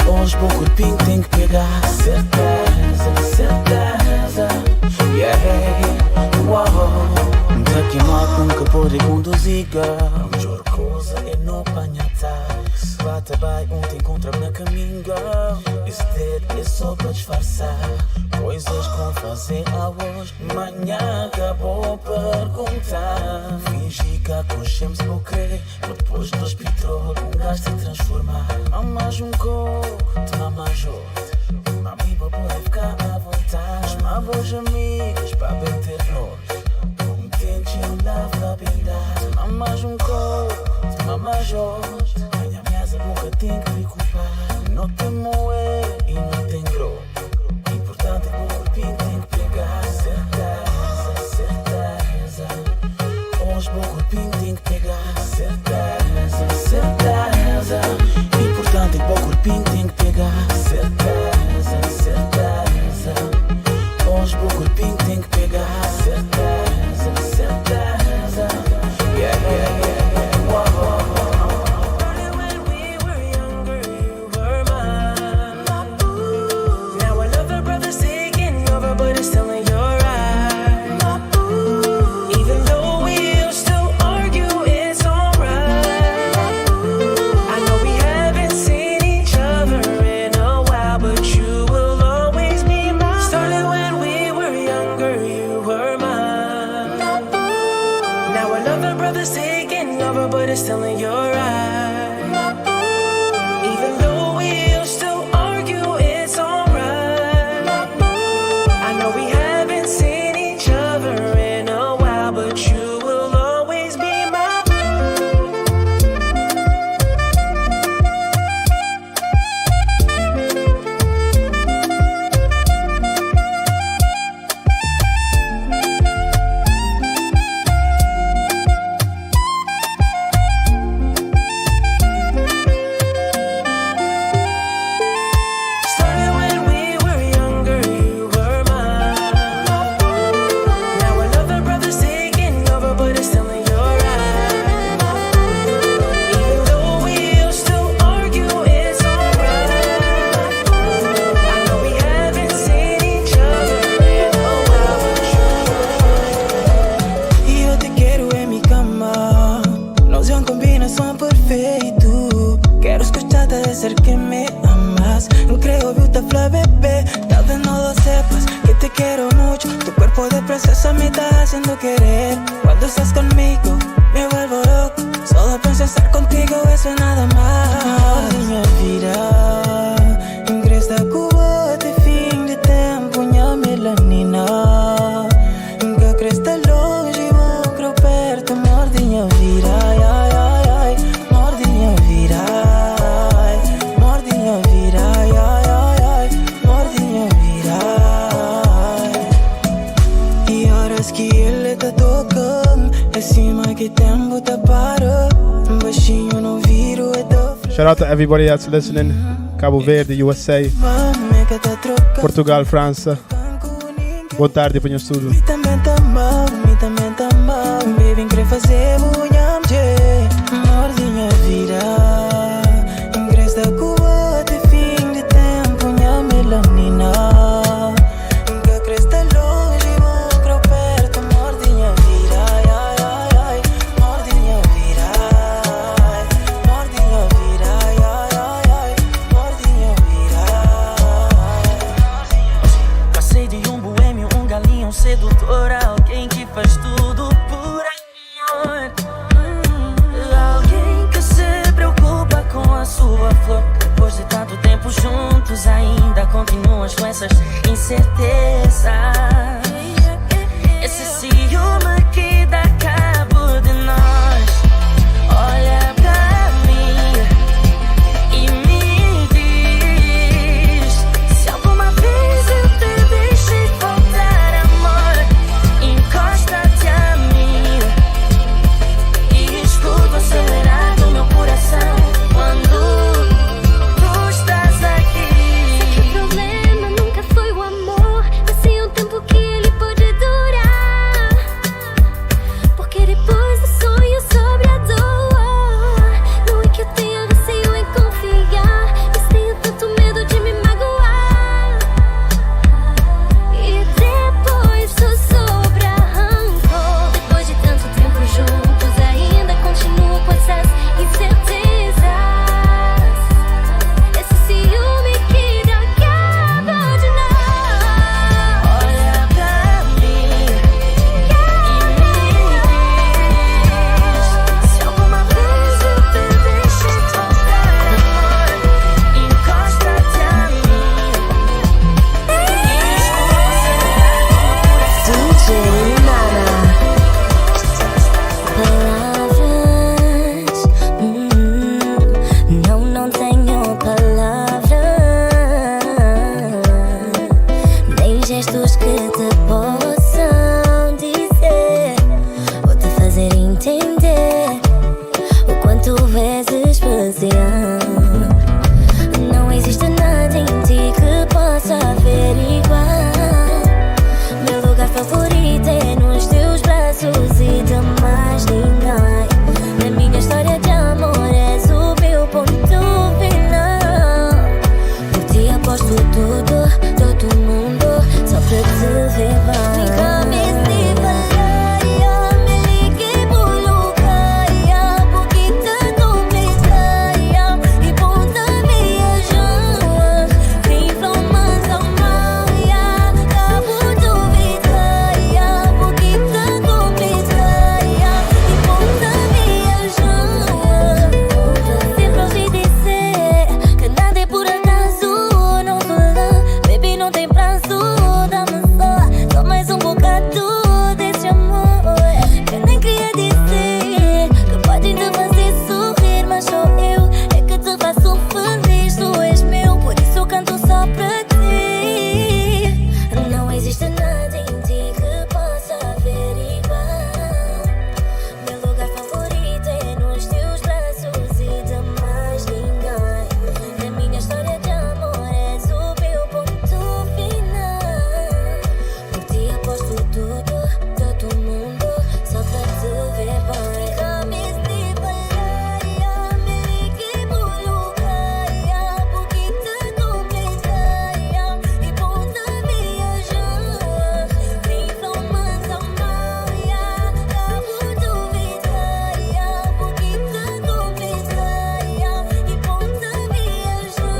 Hoje o corpinho tem que pegar. Certeza, certeza. Yeah, wow. Daqui mal nunca pode conduzir. A melhor coisa é não apanhar táxi. Bata bem, ontem encontra-me na caminha. Esse dedo é só para disfarçar coisas com fazer a hoje. Manhã acabou perguntar. Fingi que acochemos vou crer. Mas depois do petróleo um gajo se transformar. Mamas te mamas outro. Mami, vou poder ficar à vontade. Chama bons amigos para bem ter nós. Tente andar pra brilhar. Te mamas te mamas outro. Minha mesa boca tem que ocupar. Não tem moé e não tem grosso. Importante é que o corpinho tem que pegar. Certeza, certeza. Hoje o corpinho tem que pegar. Certeza, certeza. Importante é que o corpinho tem que pegar. Certeza, certeza. Hoje o corpinho tem que pegar. Certeza, certeza. Yeah, yeah, yeah, yeah. Wow. When we were younger, you were mine. Now another brother's taking over, but it's still in your eyes. Even though we'll still argue, it's alright. I know we haven't seen each other in a while, but you will always be mine. Started when we were younger, you were mine. Now another brother's taking over, but it's still in your eyes. Even though we'll still argue, it's alright. I know we haven't seen each other in a while, but you will always be mine. Started when we were younger, you were mine. Now another brother's taking over, but it's still in your eyes. Even though we'll still argue, it's alright. I know we haven't seen each other in a while, but E eu te quero em minha cama. Nós é uma combinação perfeita. Quero escucharte decir que me amas. No creo vi te habla, bebé. Tal vez no lo sepas que te quiero mucho. Tu cuerpo de princesa me está haciendo querer. Cuando estás conmigo me vuelvo loco. Solo pienso estar contigo, eso es nada más. Minha vida ingresa a Cuba de fim de tempo, minha melanina. Que cresta longe, vou creu perto. Morde minha vida, ai, ai, ai, ai. Morde minha vida, ai. Morde minha vida, ai, ai, ai, ai. Morde minha vida, ai. E horas que ele tá tocando, é cima que tempo tá parando. Baixinho no viro é do Shout out to everybody that's listening. Cabo Verde, USA, mame que tá trocando. Portugal, França. Boa tarde para o estúdio. Me também tá mal, baby, quer fazer bunham, morde minha vida. Ingressa da Cuba de fim de tempo, minha melanina. Que cresta longe, vou creu perto. Morde minha vida, ai, ai, ai, ai. Morde minha vida, ai. Morde minha vida, ai, ai, ai, ai. Morde minha vida, ai. Passei de um boêmio, um galinho, um sedutor, alguém que faz tudo por amor. incerteza. Esse ciúme que dá cabo de nós. Olha pra mim e me diz: se alguma vez eu te deixei faltar amor, encosta-te a mim e escuta acelerar do meu coração quando tu estás aqui. Sei que o problema nunca foi o amor, mas sim o tempo que ele pode durar. Porque depois do sonho sobre a dor, não é que eu tenha receio em confiar, mas tenho tanto medo de me magoar. E depois só sobra rancor. Depois de tanto tempo juntos, ainda continuo com essas incertezas. Esse ciúme que dá cabo de nós. Olha pra mim e me diz: se alguma vez eu te deixei faltar amor, encosta-te a mim e escuta acelerar do meu coração. Palavras, não tenho palavras, nem gestos que te possam dizer ou te fazer entender o quanto és especial. Não existe nada em ti que possa averiguar. Meu lugar favorito é nos teus braços e de mais ninguém. Na minha história de amor és o meu ponto final. Por ti aposto tudo, todo mundo, só pra te ver bem. Me liguei por lugar, porque te complicar e ponta viajar. Nem from mans ao mar, cabo do vitar, porque te complicar e ponta viajar. Sempre ouvi dizer que nada é por acaso, não sou lá, baby, não tem prazo, dá-me só mais um bocado desse amor. Eu nem queria dizer que podem te fazer sorrir, mas sou eu é que te faço feliz. Tu és meu, por isso eu canto só pra ti. Não existe nada em ti que possa averiguar. Meu lugar favorito é nos teus braços e de mais ninguém. Na minha história de amor és o meu ponto final. Por ti aposto tudo, todo mundo, só pra te ver bem. Me liguei por lugar, porque te complicar e ponta viajar. Nem from mans ao mar, cabo do vitar, porque te complicar e ponta viajar.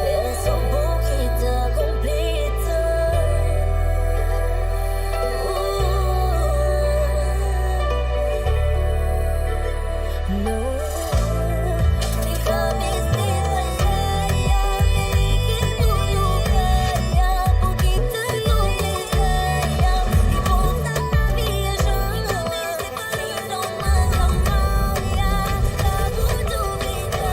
É só bom que te completa. Não fica me liguei por lugar, porque te complicar e ponta viajar. Nem from mans ao mar, cabo do vitar,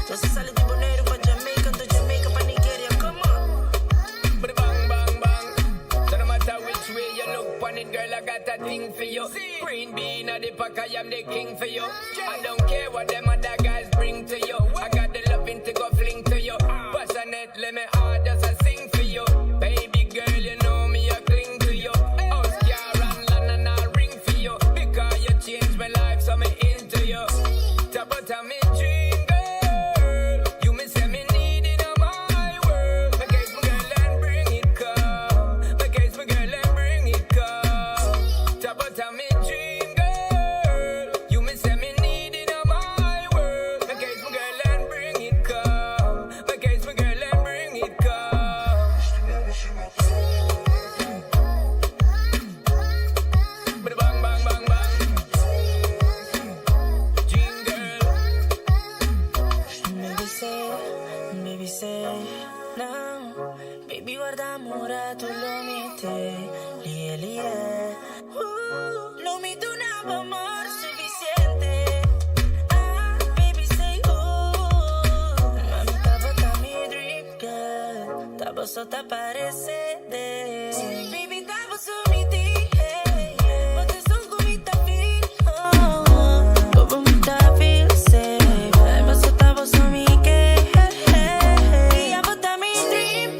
Você sale de Bonaire pra Jamaica, do Jamaica pra Nigeria, come on. Bang, bang, bang. So no matter which way you look on it, girl, I got a thing for you. Green bean at the pack, I am the king for you. I don't care what them other guys bring to you. I got the loving to go fling to you. Passionate, let me hard just a sing for you. Baby girl, you know me, I cling to you. House, car, and land, and I ring for you. Because you changed my life, so me into you. Tabata me dream, girl. You me say me need it on my world. My case, my girl, and bring it come. My case, my girl, and bring it come. Tabata me dream, girl. Só tá parecendo, baby, tava sumidi, você só comigo tá filho, como me tá filho, sei, mas só tava sumidi, e a botar me dream,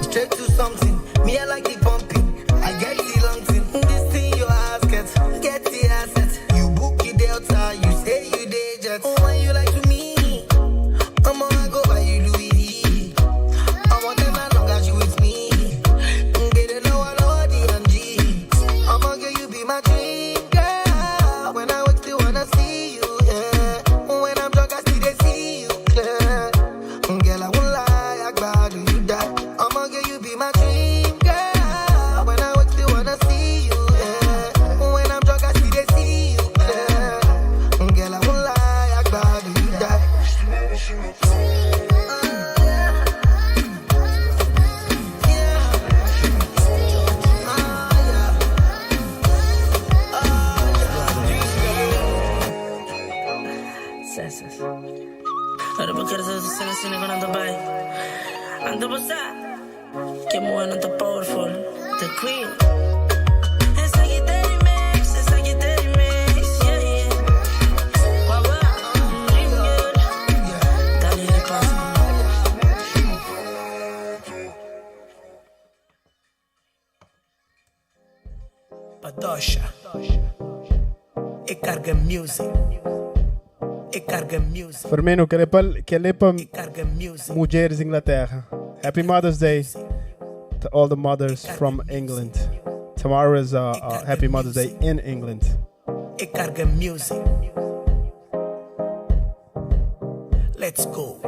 straight to something. Me, I like the pumping. I get the long thing. This thing your ass get the asset. You book your delta, you say you day jet. Oh, when you like to me, I'm gonna go by you Louis. I want them as long as you with me. Get it low, the MG. I'm gonna get you be my dream girl. When I wake still wanna see you, yeah. When I'm drunk, I still they see you clear. Girl, I won't lie, I glad you die. I'ma get you be my dream girl. When I wake still wanna see you, yeah. When I'm drunk, I still they see you clear. Girl, I won't lie, I glad you die. Ahora porque eres de cine con ando by. Ando pasar. Que bueno, ando powerful. The queen. Esa guitarra mix, yeah, yeah. Guapa, dream girl. Dale el paso. Padosha. E carga music. Firmino, que lepa mulheres Inglaterra. Happy Mother's Day to all the mothers from England. Tomorrow is Happy Mother's Day in England. Let's go.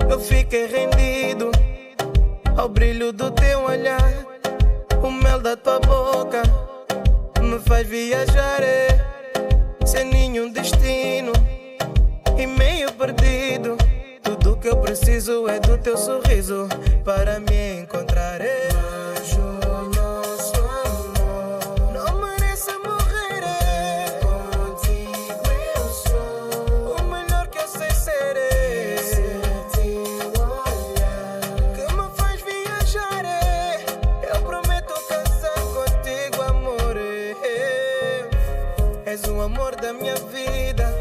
Eu fiquei rendido ao brilho do teu olhar. O mel da tua boca me faz viajar, sem nenhum destino e meio perdido. Tudo que eu preciso é do teu sorriso para me encontrar. Mas o nosso amor não merece morrer. Contigo eu sou o melhor que eu sei ser. Teu olhar que me faz viajar. Eu prometo casar contigo, amor. És o amor da minha vida,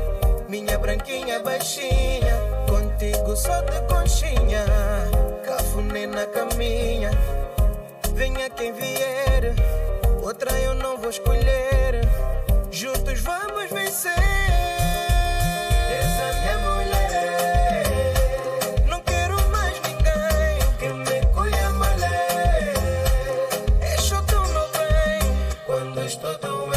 minha branquinha baixinha. Contigo só de conchinha, cafuné na caminha. Venha quem vier, outra eu não vou escolher. Juntos vamos vencer. És a minha mulher. Não quero mais ninguém que me colha malé. É só tu no bem quando estou doente.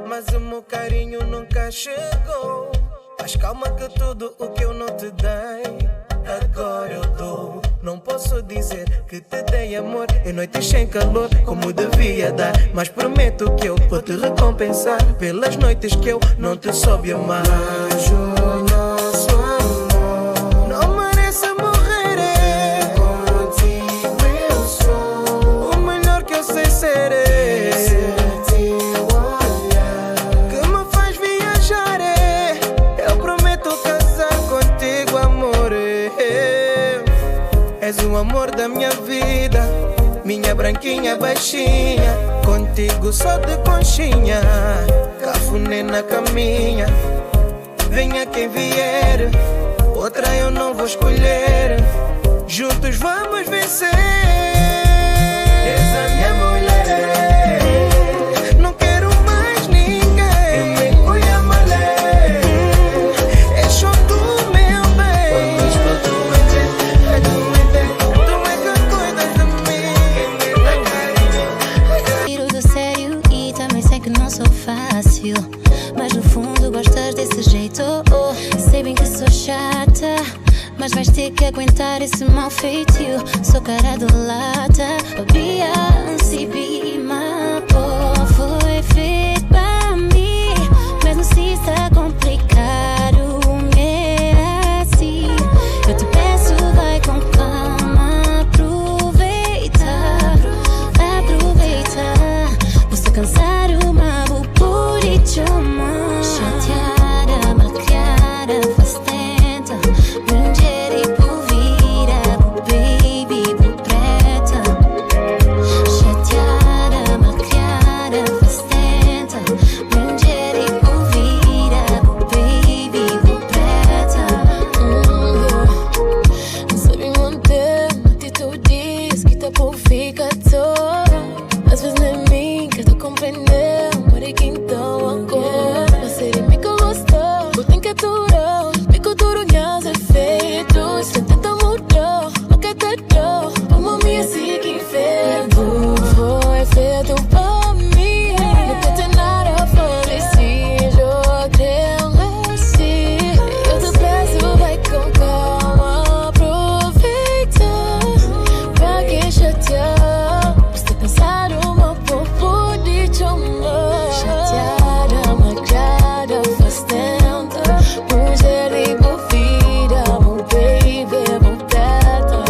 Mas o meu carinho nunca chegou. Mas calma que tudo o que eu não te dei, agora eu dou. Não posso dizer que te dei amor em noites sem calor, como devia dar. Mas prometo que eu vou te recompensar pelas noites que eu não te soube amar. Mas o nosso amor não merece morrer. Contigo eu sou o melhor que eu sei ser. És o amor da minha vida, minha branquinha baixinha. Contigo só de conchinha, cafuné na caminha. Venha quem vier, outra eu não vou escolher. Juntos vamos vencer. És a minha mulher. fácil, mas no fundo gostas desse jeito. Sei bem que sou chata, mas vais ter que aguentar esse mal feitio. Sou cara do lata, Beyoncé, be my boy. Foi feito pra mim, mesmo se está complicado, é assim. Eu te peço, vai com calma, aproveita. Você cansar uma por idioma. Chateada, malcriada, faz tenta. Mulher e por vira, por baby, por preta. Chateada, malcriada, faz tenta. Mulher e por vira, por baby, por preta. Sabe manter atitudes que tá por ficar toda. Às vezes nem mim quer te compreender, mas que então agora você de mim que gostou, por tem que aturar, me kuduro minhas efeitos, se tenta mudar, o que te dou, como me assim que fez, foi feito pra mim, nunca tem nada a fazer se eu tenho assim, eu te peço vai com calma, aproveita, pra que chatear, você pensar uma por de chamar. Chateada, maquiada, faz tenta. Mulher e por vida, meu baby, meu teta.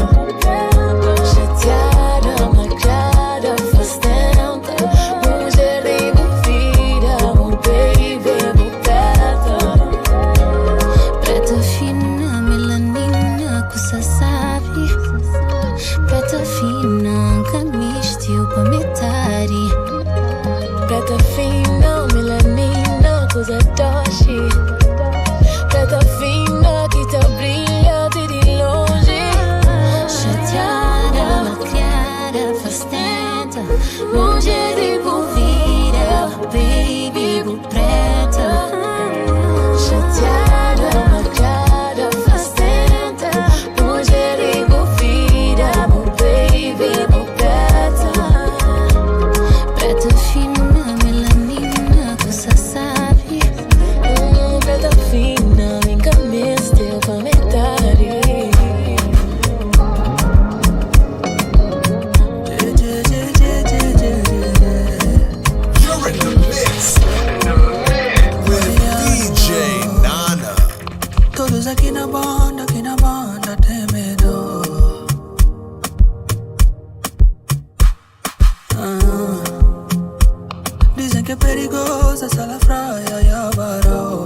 Chateada, maquiada, faz tenta. Mulher e por vida, meu baby, meu teta. Preta fina, melanina, coisa sabe. Preta fina, camistil pra metade. Preta fina, melanina, coisa doce. Preta fina que tá brilhante de longe. Chateada, malcriada, faz tenta. Mulher e por vida, baby, por preta. Chateada, marcada, faz tenta. Mulher e por vida, meu baby, meu preta. Preta fina, melanina, coisa sabe. Preta fina, nunca me esteu pra metade. You're in the mix with DJ Nana. Todos aqui na banda tem medo. Dizem que é perigosa essa lafraia e a baró.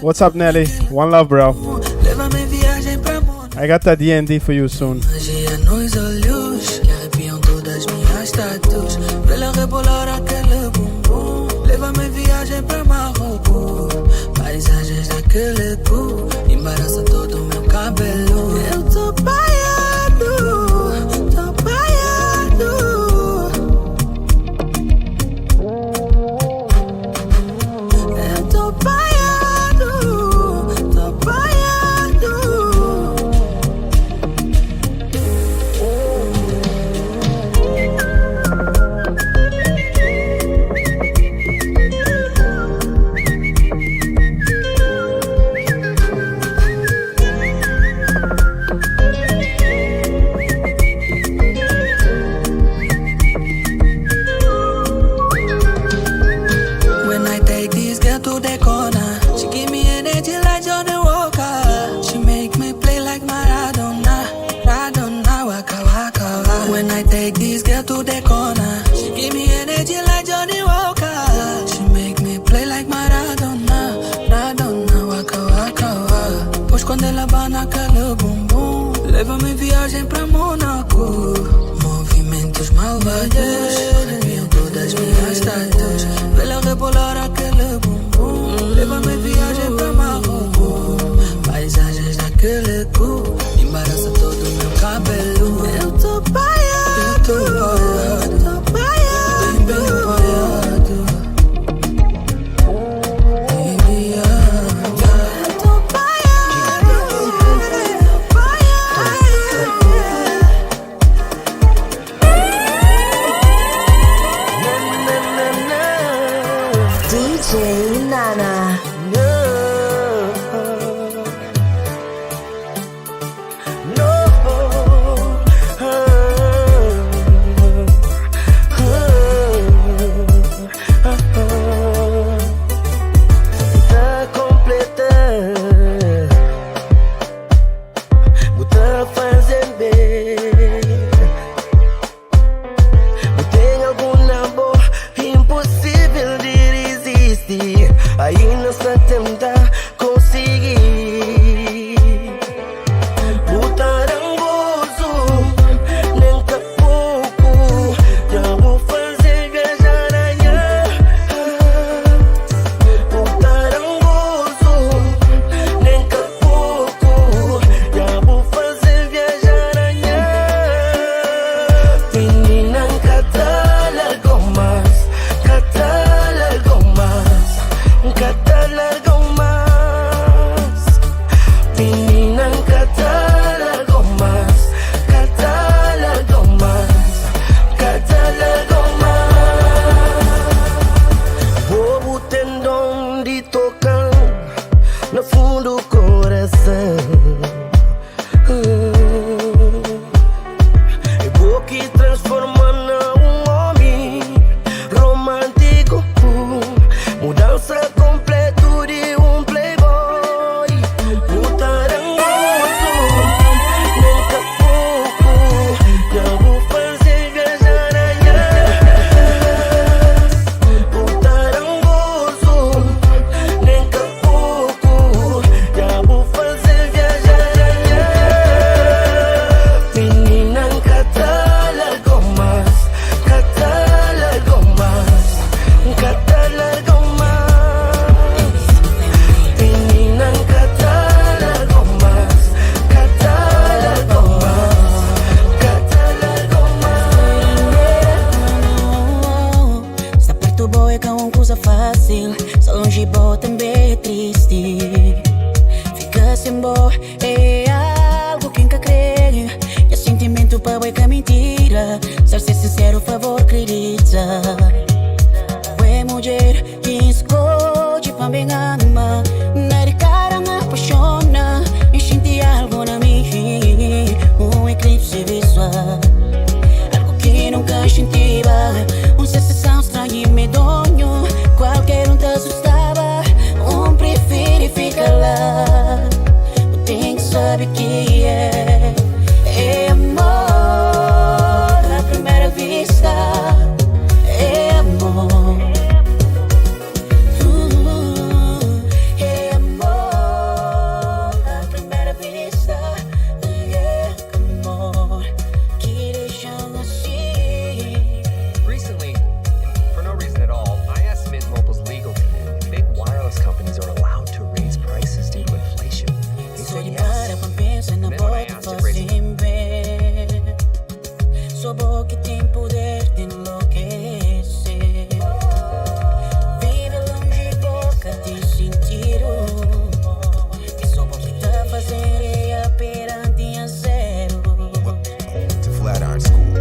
What's up, Nelly? One love, bro. Leva-me em viagem pra mundo. I got that D&D for you soon. Magia nos olhos que arrepiam todas minhas tatuas. Pela rebolar aquele bumbum. Leva-me em viagem pra Marrocos. Paisagens daquele cu. Embaraça todo o meu cabelo. Eu tô baiado, tô baiado. Eu tô baiado, tô baiado. When I take this girl to the corner, she give me energy like Johnny Walker. She make me play like Maradona, Maradona, waka waka waka. When I take this girl to the corner, she give me energy like Johnny Walker. She make me play like Maradona, Maradona, waka waka waka. Pois quando ela bana aquele bumbum, leva-me em viagem pra Mônaco. Movimentos malvados, arrepiam todas minhas tatuas. Pela rebolar aquele bumbum, leva-me em viagem pra Marrocos. Paisagens daquele cu, embaraça todo o meu cabelo. Eu tô baiado, tô baiado, bem baiado. Eu tô baiado, tô baiado. é que é mentira. Ser sincero, favor, acredita. Ué, mulher, que escolhe pra me ama. Na de cara me apaixona. E senti algo na mim. Um eclipse visual. Algo que nunca sentia. Sensação estranha e medonho. Qualquer te assustava. Prefere ficar lá. Tem que saber que é amor à primeira vista. É amor. É amor à primeira vista. É amor que deixam assim. Recently, for no reason at all, I asked Mint Mobile's legal team if big wireless companies are allowed to raise prices due to inflation. They said yes. And then when I asked if raising Sua boca tem poder de enlouquecer. Vive longe boca de sentir que sua boca tá fazendo é perante a zero. To Flatiron School.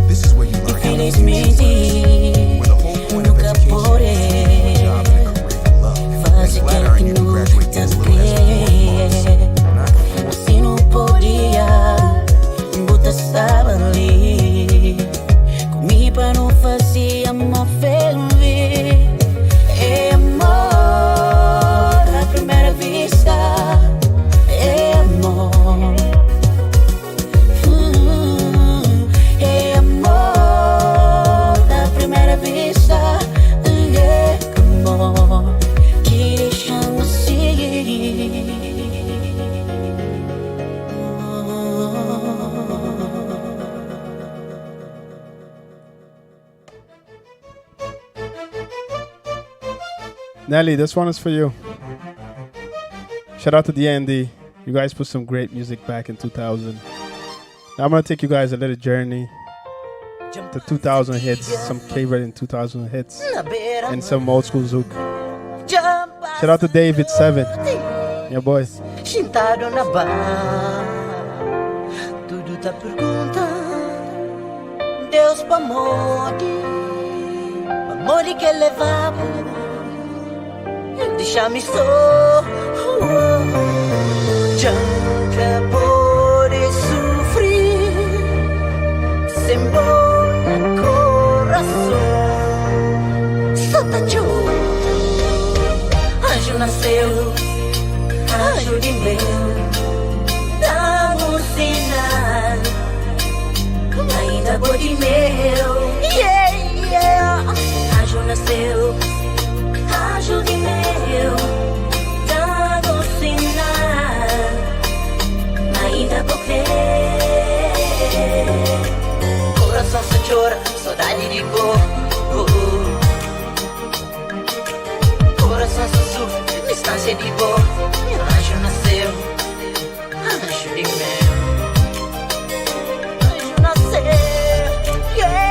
This is where you learn how to Infelizmente, where the whole point of education is to job and a career you love. At Flatiron, you can graduate in as little as 4 months. assim não podia. Bota estava ali comigo pra não fazer amor feliz. É amor à primeira vista. É amor. É amor à primeira vista. É amor que deixa-me assim. Nelly, this one is for you. Shout out to DND. You guys put some great music back in 2000. Now I'm going to take you guys a little journey to 2000 hits, some favorite in 2000 hits, and some old school Zouk. Shout out to David 7. Yeah, boy. Sentado na barra, tudo tá perguntando. Deus pra morte que levava. Deixa-me só. Já pode sofrer. Semba no coração. Só tá anjo nasceu, anjo de meu. Dá sinal. Ainda pode meu. Yeah, yeah. Anjo nasceu. Ajude meu, dá sinal, ainda vou crer. Coração só chora, saudade de boa. Coração só sofre, distância de boa. Anjo nasceu, anjo de meu. Anjo nasceu, yeah.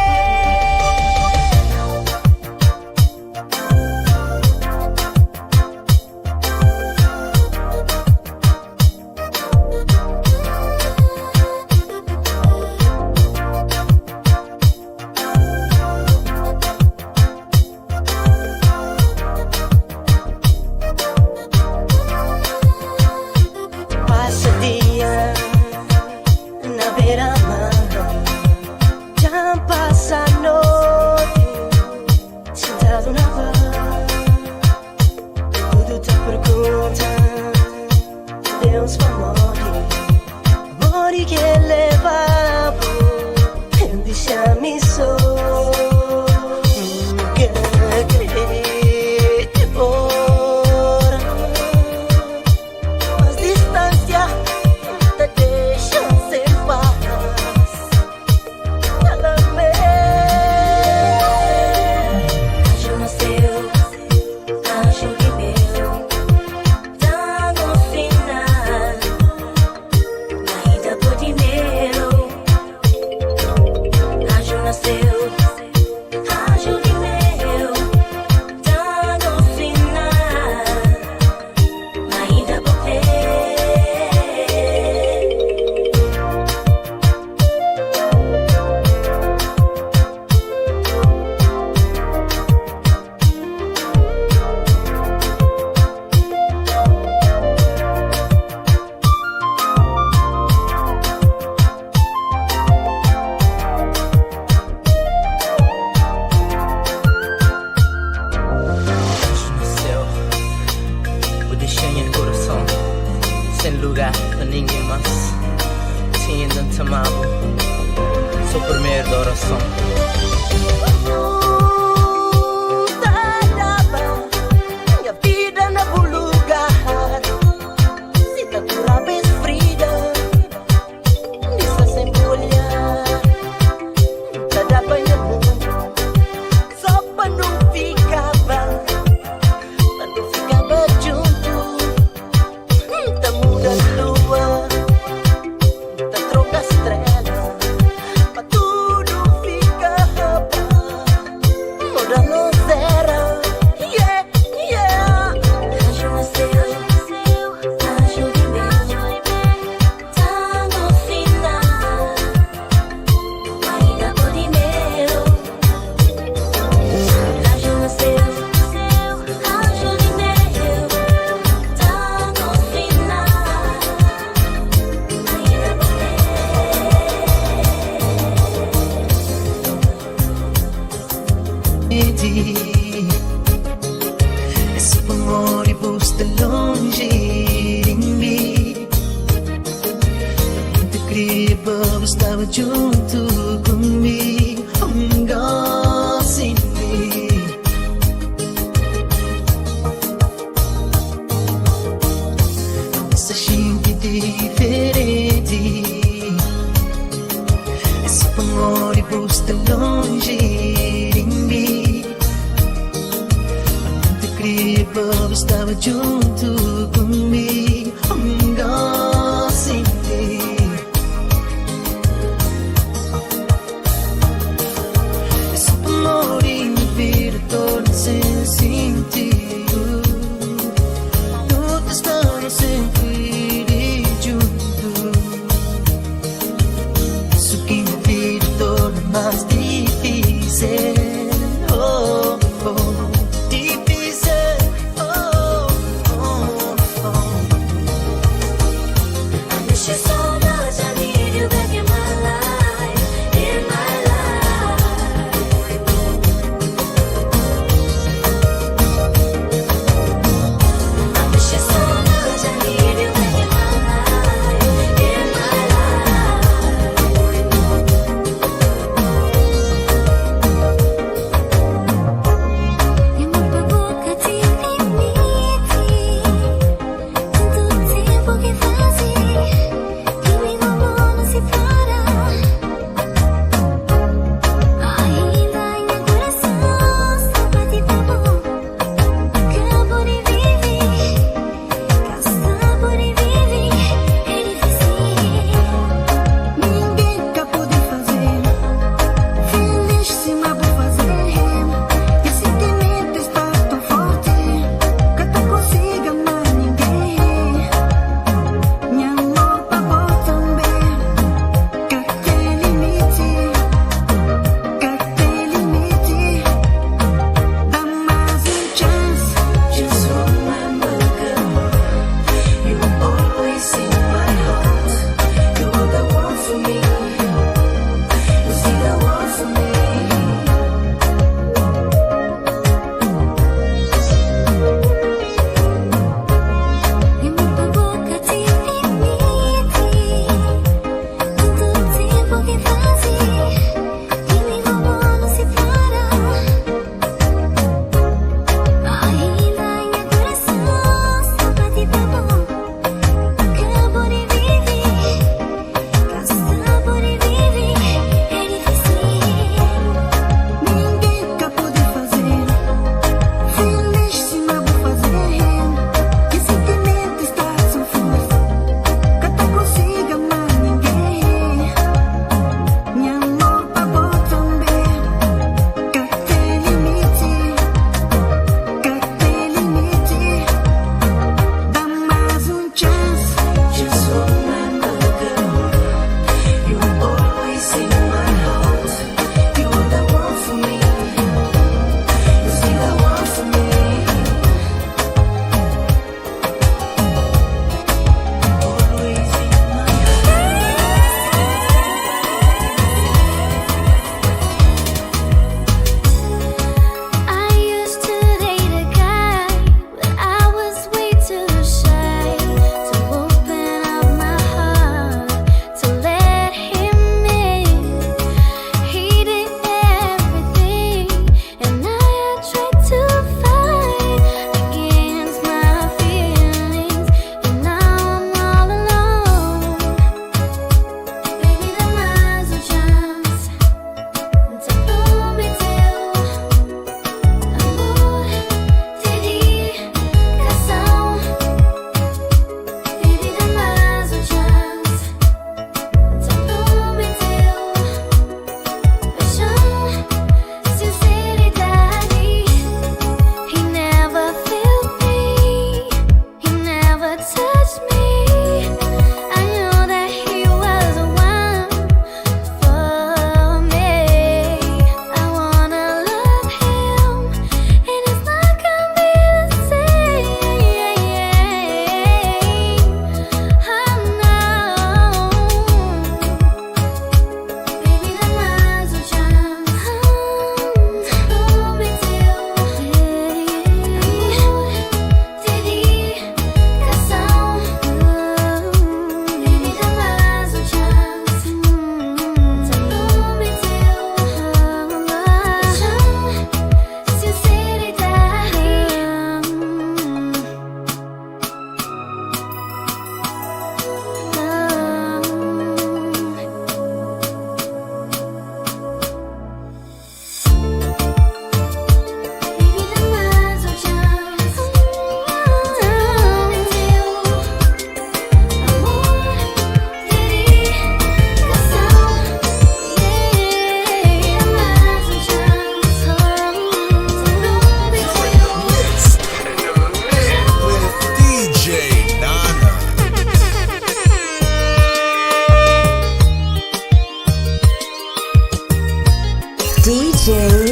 gente amado, sou primeiro da oração. Minha vida na bom lugar. Se tá por vez frida, deixa sempre olhar. Tá da banha só pra não ficava, pra não ficava junto. Tá muda a lua, tá troca estrela, pra tudo ficar muda não zera. Yeah, yeah. Anjo nasceu, anjo viveu, tá no final, ainda pode meu. Anjo nasceu, anjo viveu, tá no final, ainda pode. Esse amor e busca longe de mim. Muito incrível, estava junto comigo. Gosto de mim. Essa gente diferente. Esse amor e busca longe de mim. Muito incrível, estava junto comigo. Gosto de mim. Esse amor e minha vida torna sem sentido. Tudo está sempre junto. Isso que minha vida torna mais difícil. Oh, oh, difícil. Oh, oh, oh. I miss you so much, I need you back in my life, in my life. I miss you so much, I need you back in my life, in my life.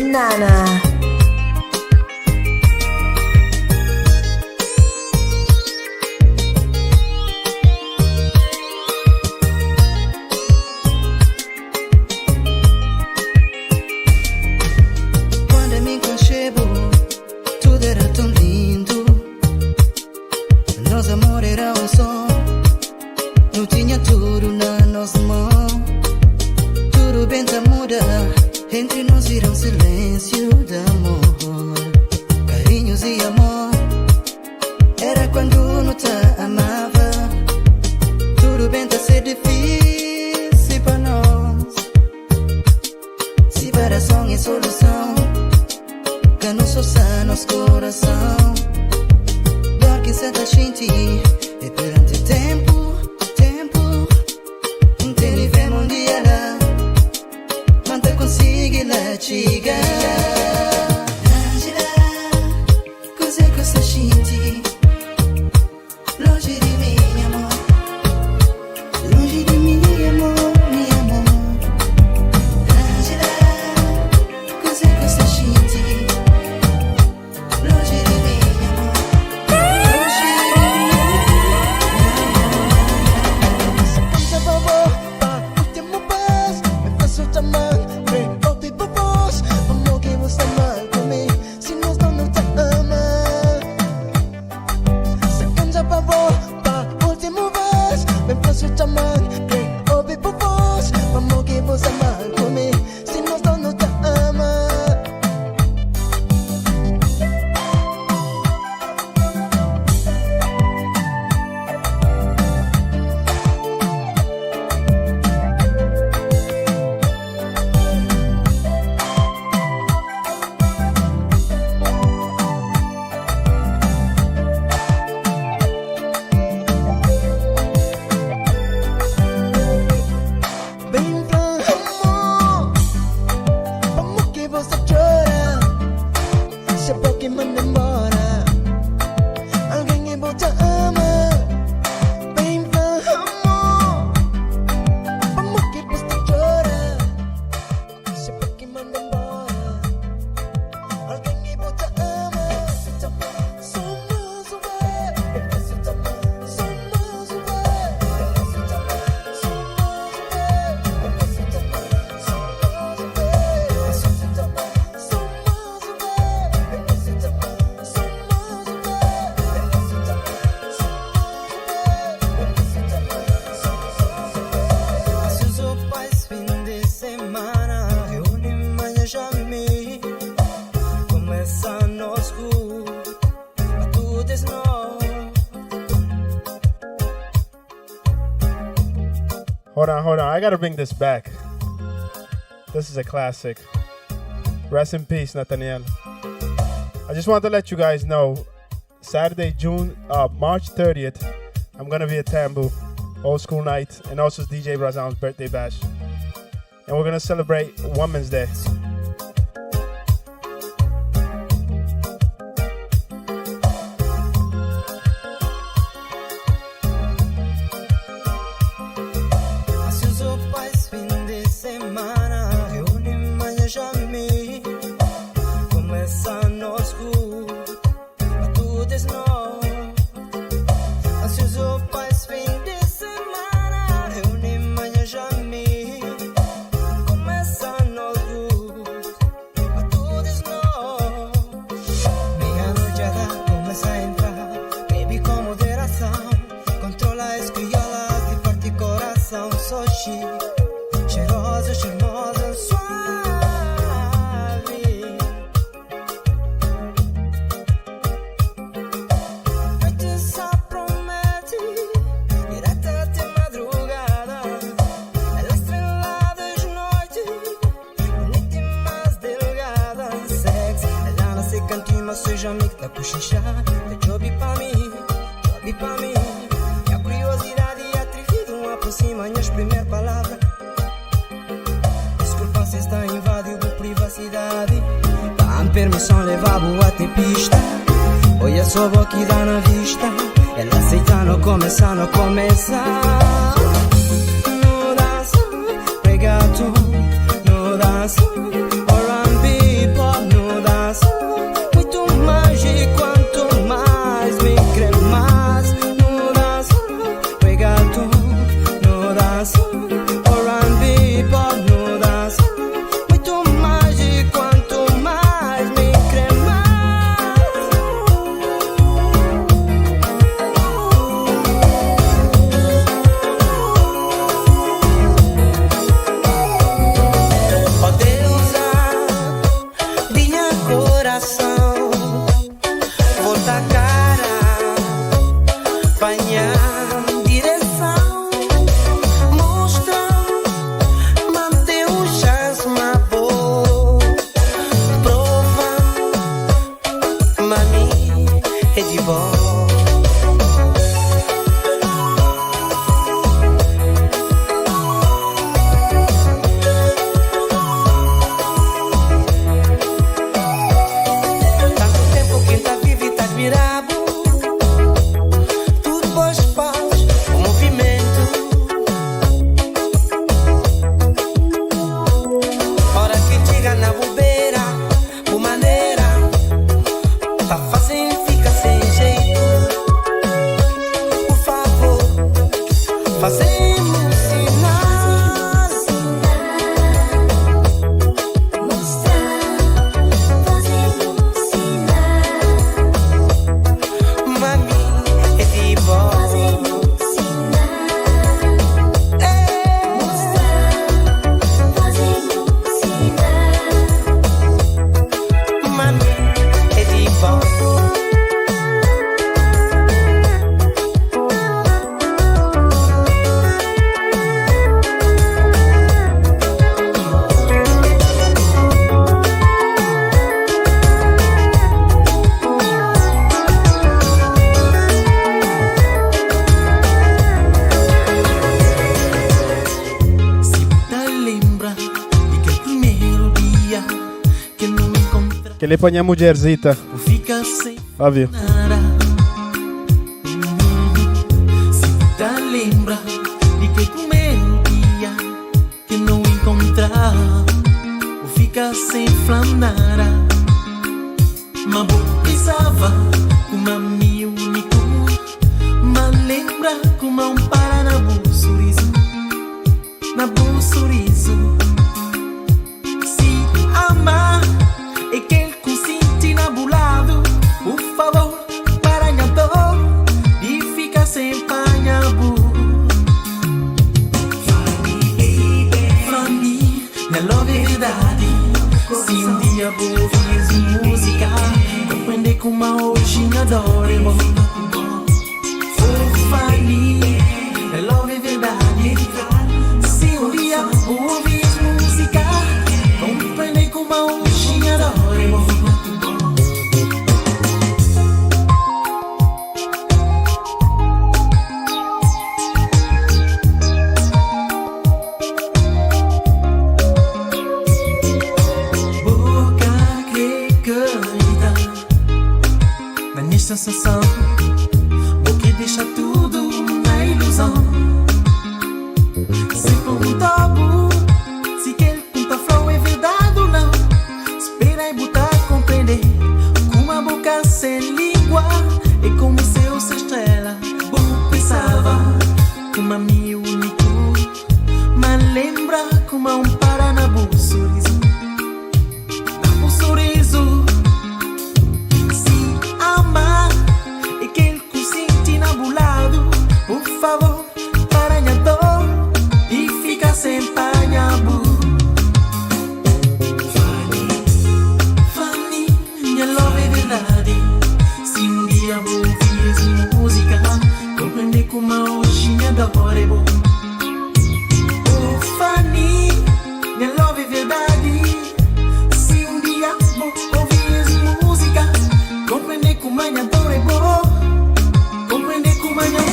Funana. Quando me conchego, tudo era tão lindo. Nosso amor era um som. Não tinha tudo na nossa mão. Tudo bem tá muda. Entre nós vira um silêncio de amor. Carinhos e amor. Era quando não te amava. Tudo bem tá ser difícil para nós. Separação é solução. Que não só sa nosso coração. Dor que senta a gente. E perante tempo. Vemos um dia lá, mas te consigo lá chegar. Angela, cos'è questa scinti? Longe di me, amor. Longe di me, amor, mi amor. Angela, cos'è questa scinti? Longe di me, amor. Longe di me, amor. Senza favore. Hold on. I gotta bring this back. This is a classic. Rest in peace, Nathaniel. I just want to let you guys know, Saturday, March 30th, I'm gonna be at Tambu, old school night, and also DJ Brazan's birthday bash. And we're gonna celebrate Women's Day. Permissão levava a ter pista. Olha só o que dá na vista. Ela aceitando, começando a começar. No dança, reggaeton. No dança, R&B, pop. Que ele põe a mulherzita. Love you. Lembra de que tu melodia que não encontrar ou fica sem flanara. Mas vou pensava como a minha único. Mas lembra como um para na boa sorriso. Na boa sorriso. Se amar é que ele consente nabulado. Por favor, para minha dor e fica sem panhabu. Minha love é verdade. Se um dia vou ouvir música, compreender como a hoje me adoro. Oh, Fanny, minha love é verdade. Se um dia vou ouvir música, compreender como a hoje me adoro. Sensação, o que deixa tudo na ilusão. Se perguntou se aquele ponta flow é verdade ou não, espera e botar a compreender. Com uma boca sem língua é como se eu fosse estrela. Eu pensava como a minha único, mas lembra como um para na boa sorriso. Na boa sorriso. Por favor, para minha dor e fica sem panhabu. Fanny, minha love é verdade. Se um dia vou ouvir música, compreender como hoje me adoro. Oh, Fanny, minha love é verdade. Se um dia vou ouvir música, compreender como me adoro. Compreender como me adoro.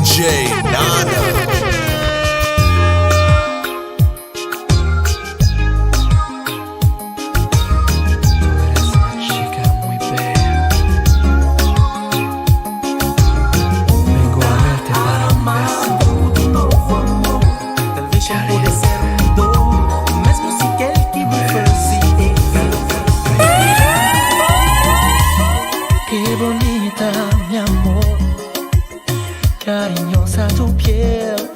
djnanacv. Cariñosa tu piel,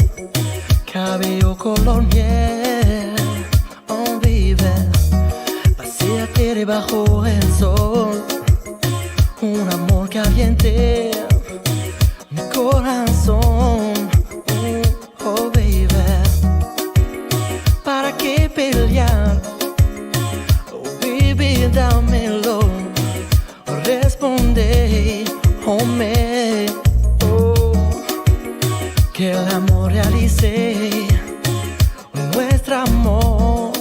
cabello color miel, oh vive, paséate debajo el sol, un amor caliente, mi corazón, oh baby, ¿para qué pelear? Oh baby, dámelo, responde, oh me. Que el amor realice nuestro amor.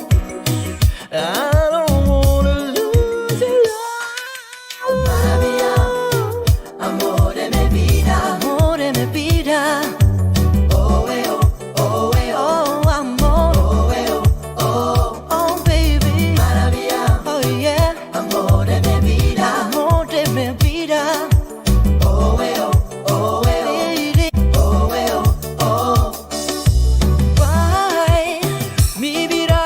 I don't wanna lose your love. Maravilla, amor de mi vida, amor de mi vida. Oh, oh, oh, amor. Oh, oh, baby. Maravilla, oh yeah, amor de mi vida, amor de mi vida. Oh, oh, baby. Why? Mi vida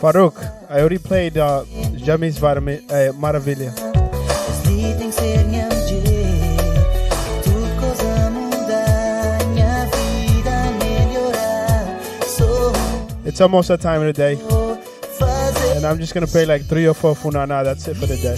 Farouk, I already played Jamis Maravilha. It's almost that time of the day. And I'm just gonna play like 3 or 4 Funana, that's it for the day.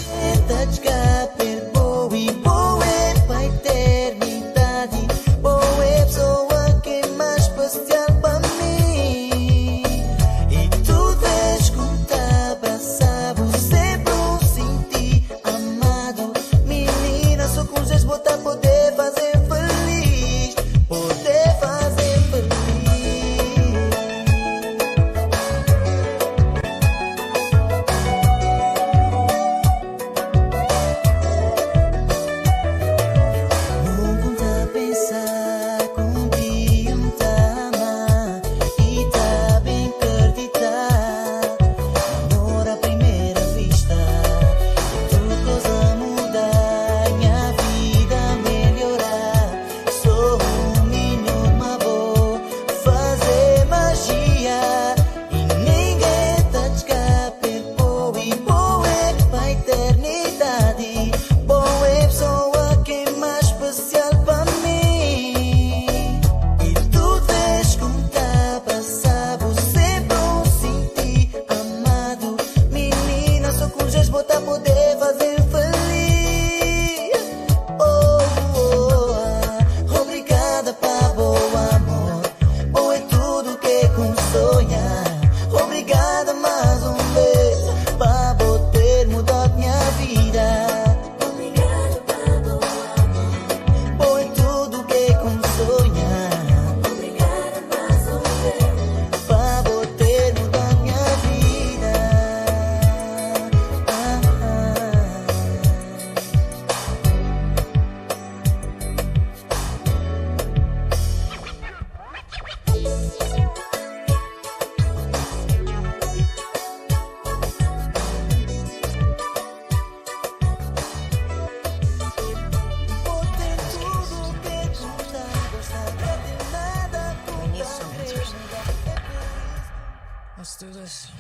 Let's do this.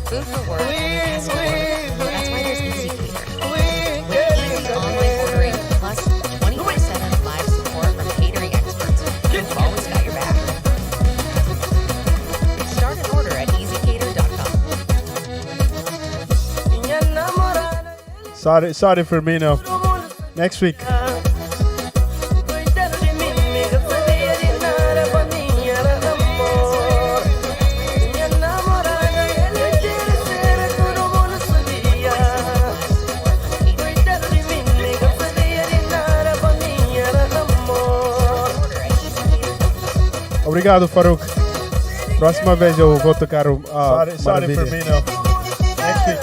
Food for work, that's why there's Easy Cater. With easy online ordering plus 24/7 live support from catering experts, you've always got your back. Start an order at easycater.com. Sorry Firmino. Next week. Obrigado, Farouk. Próxima vez eu vou tocar o Sorry Firmino. Next week.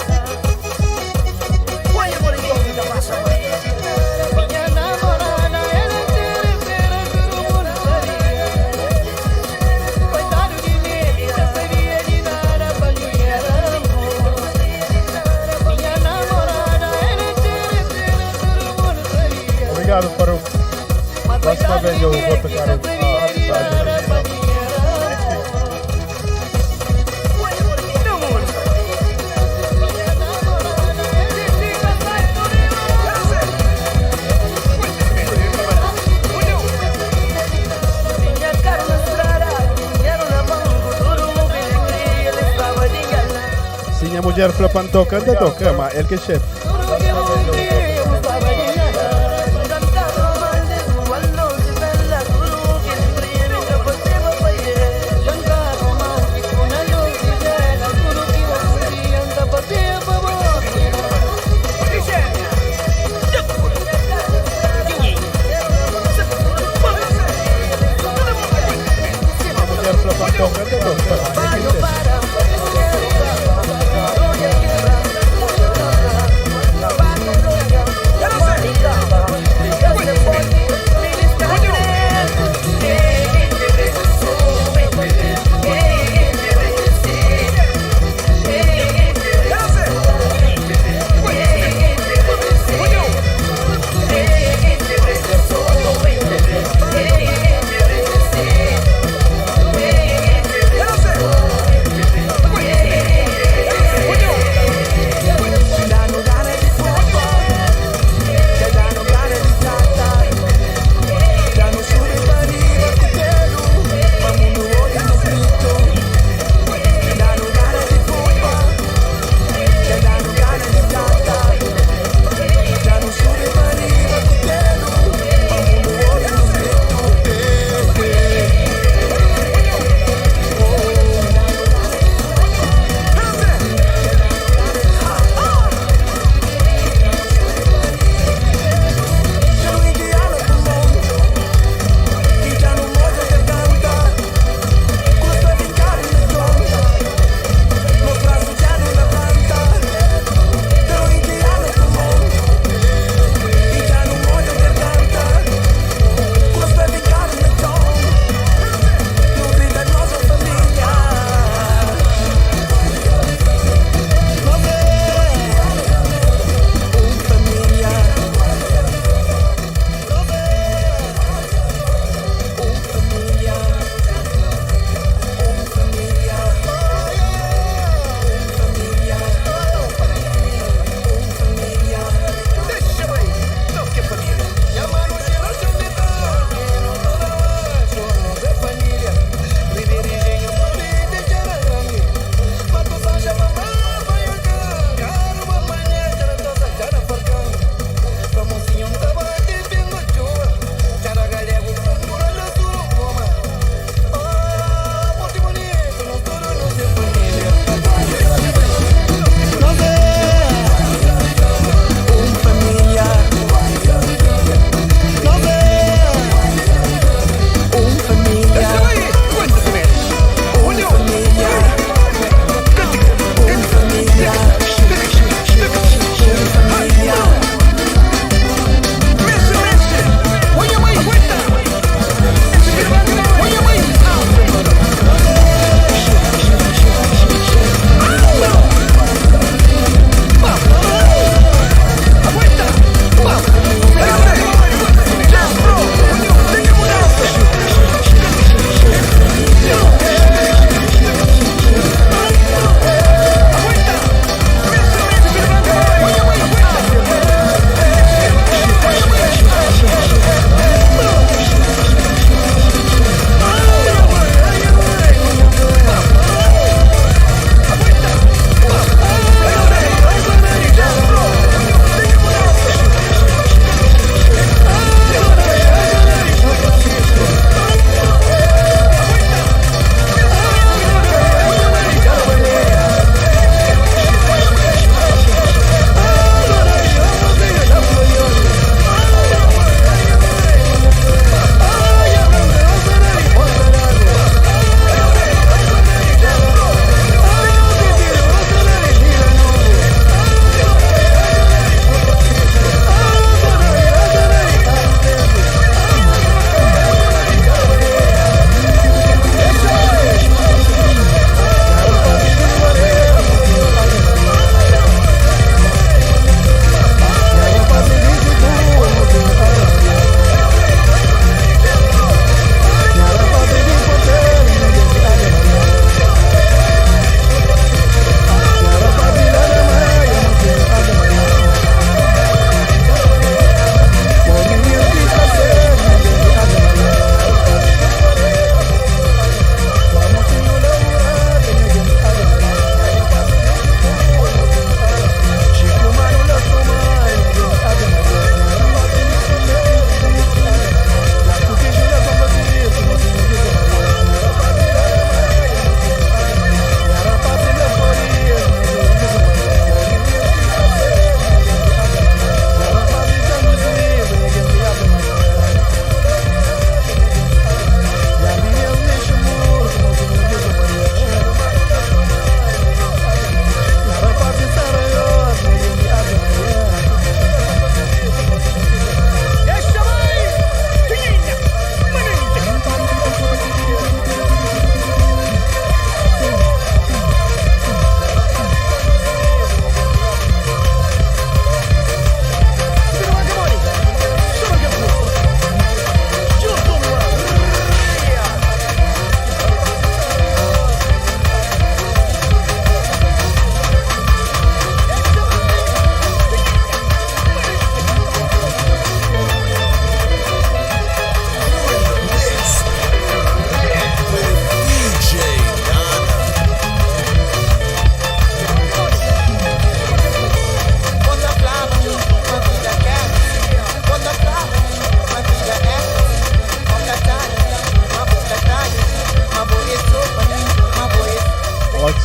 Obrigado, Farouk. Próxima vez eu vou tocar o Se minha mulher falou para não tocar, não toca, mas ele que é chefe.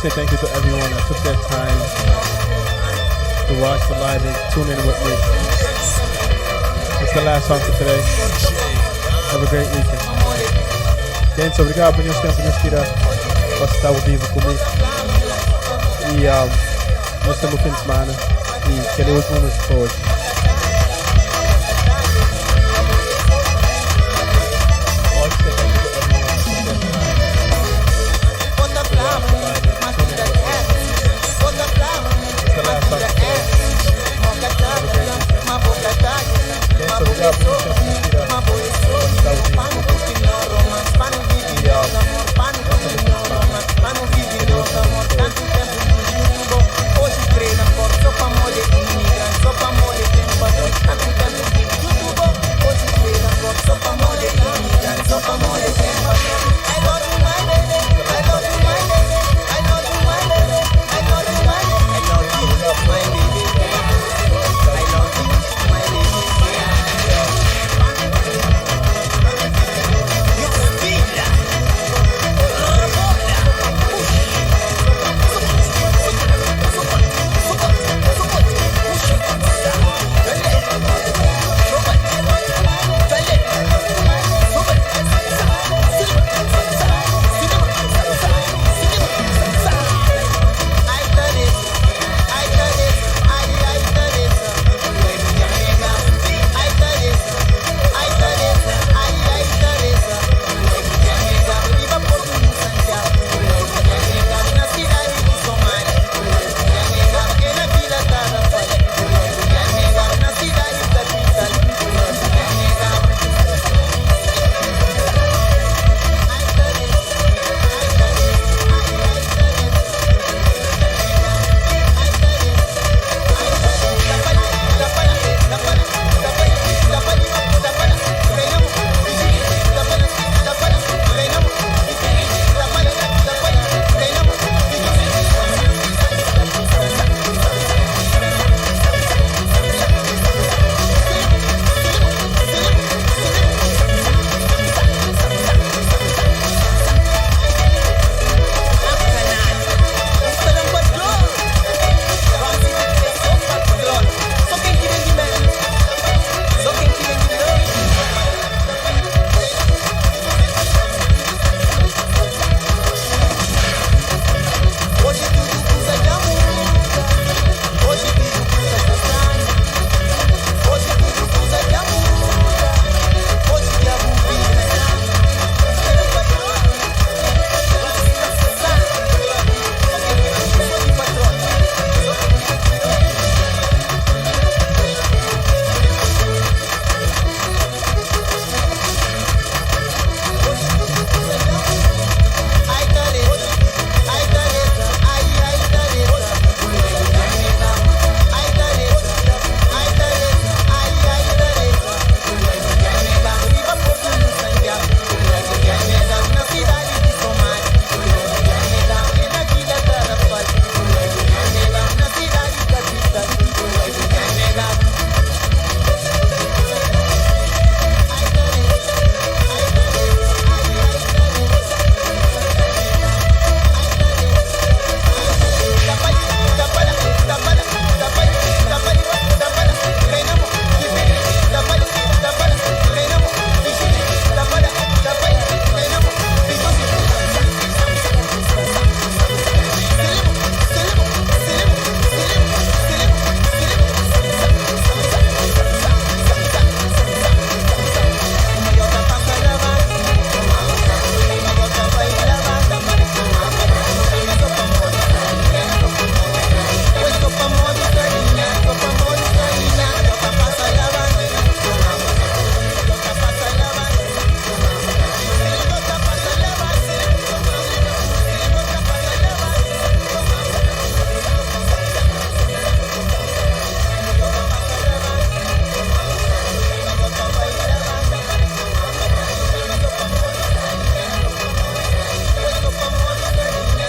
say thank you to everyone that took their time to watch the live and tune in with me. It's the last song for today. Have a great weekend. Gente, obrigado por tempo de estar ao vivo comigo. E nós estamos no fim de semana e que ele último mês de hoje.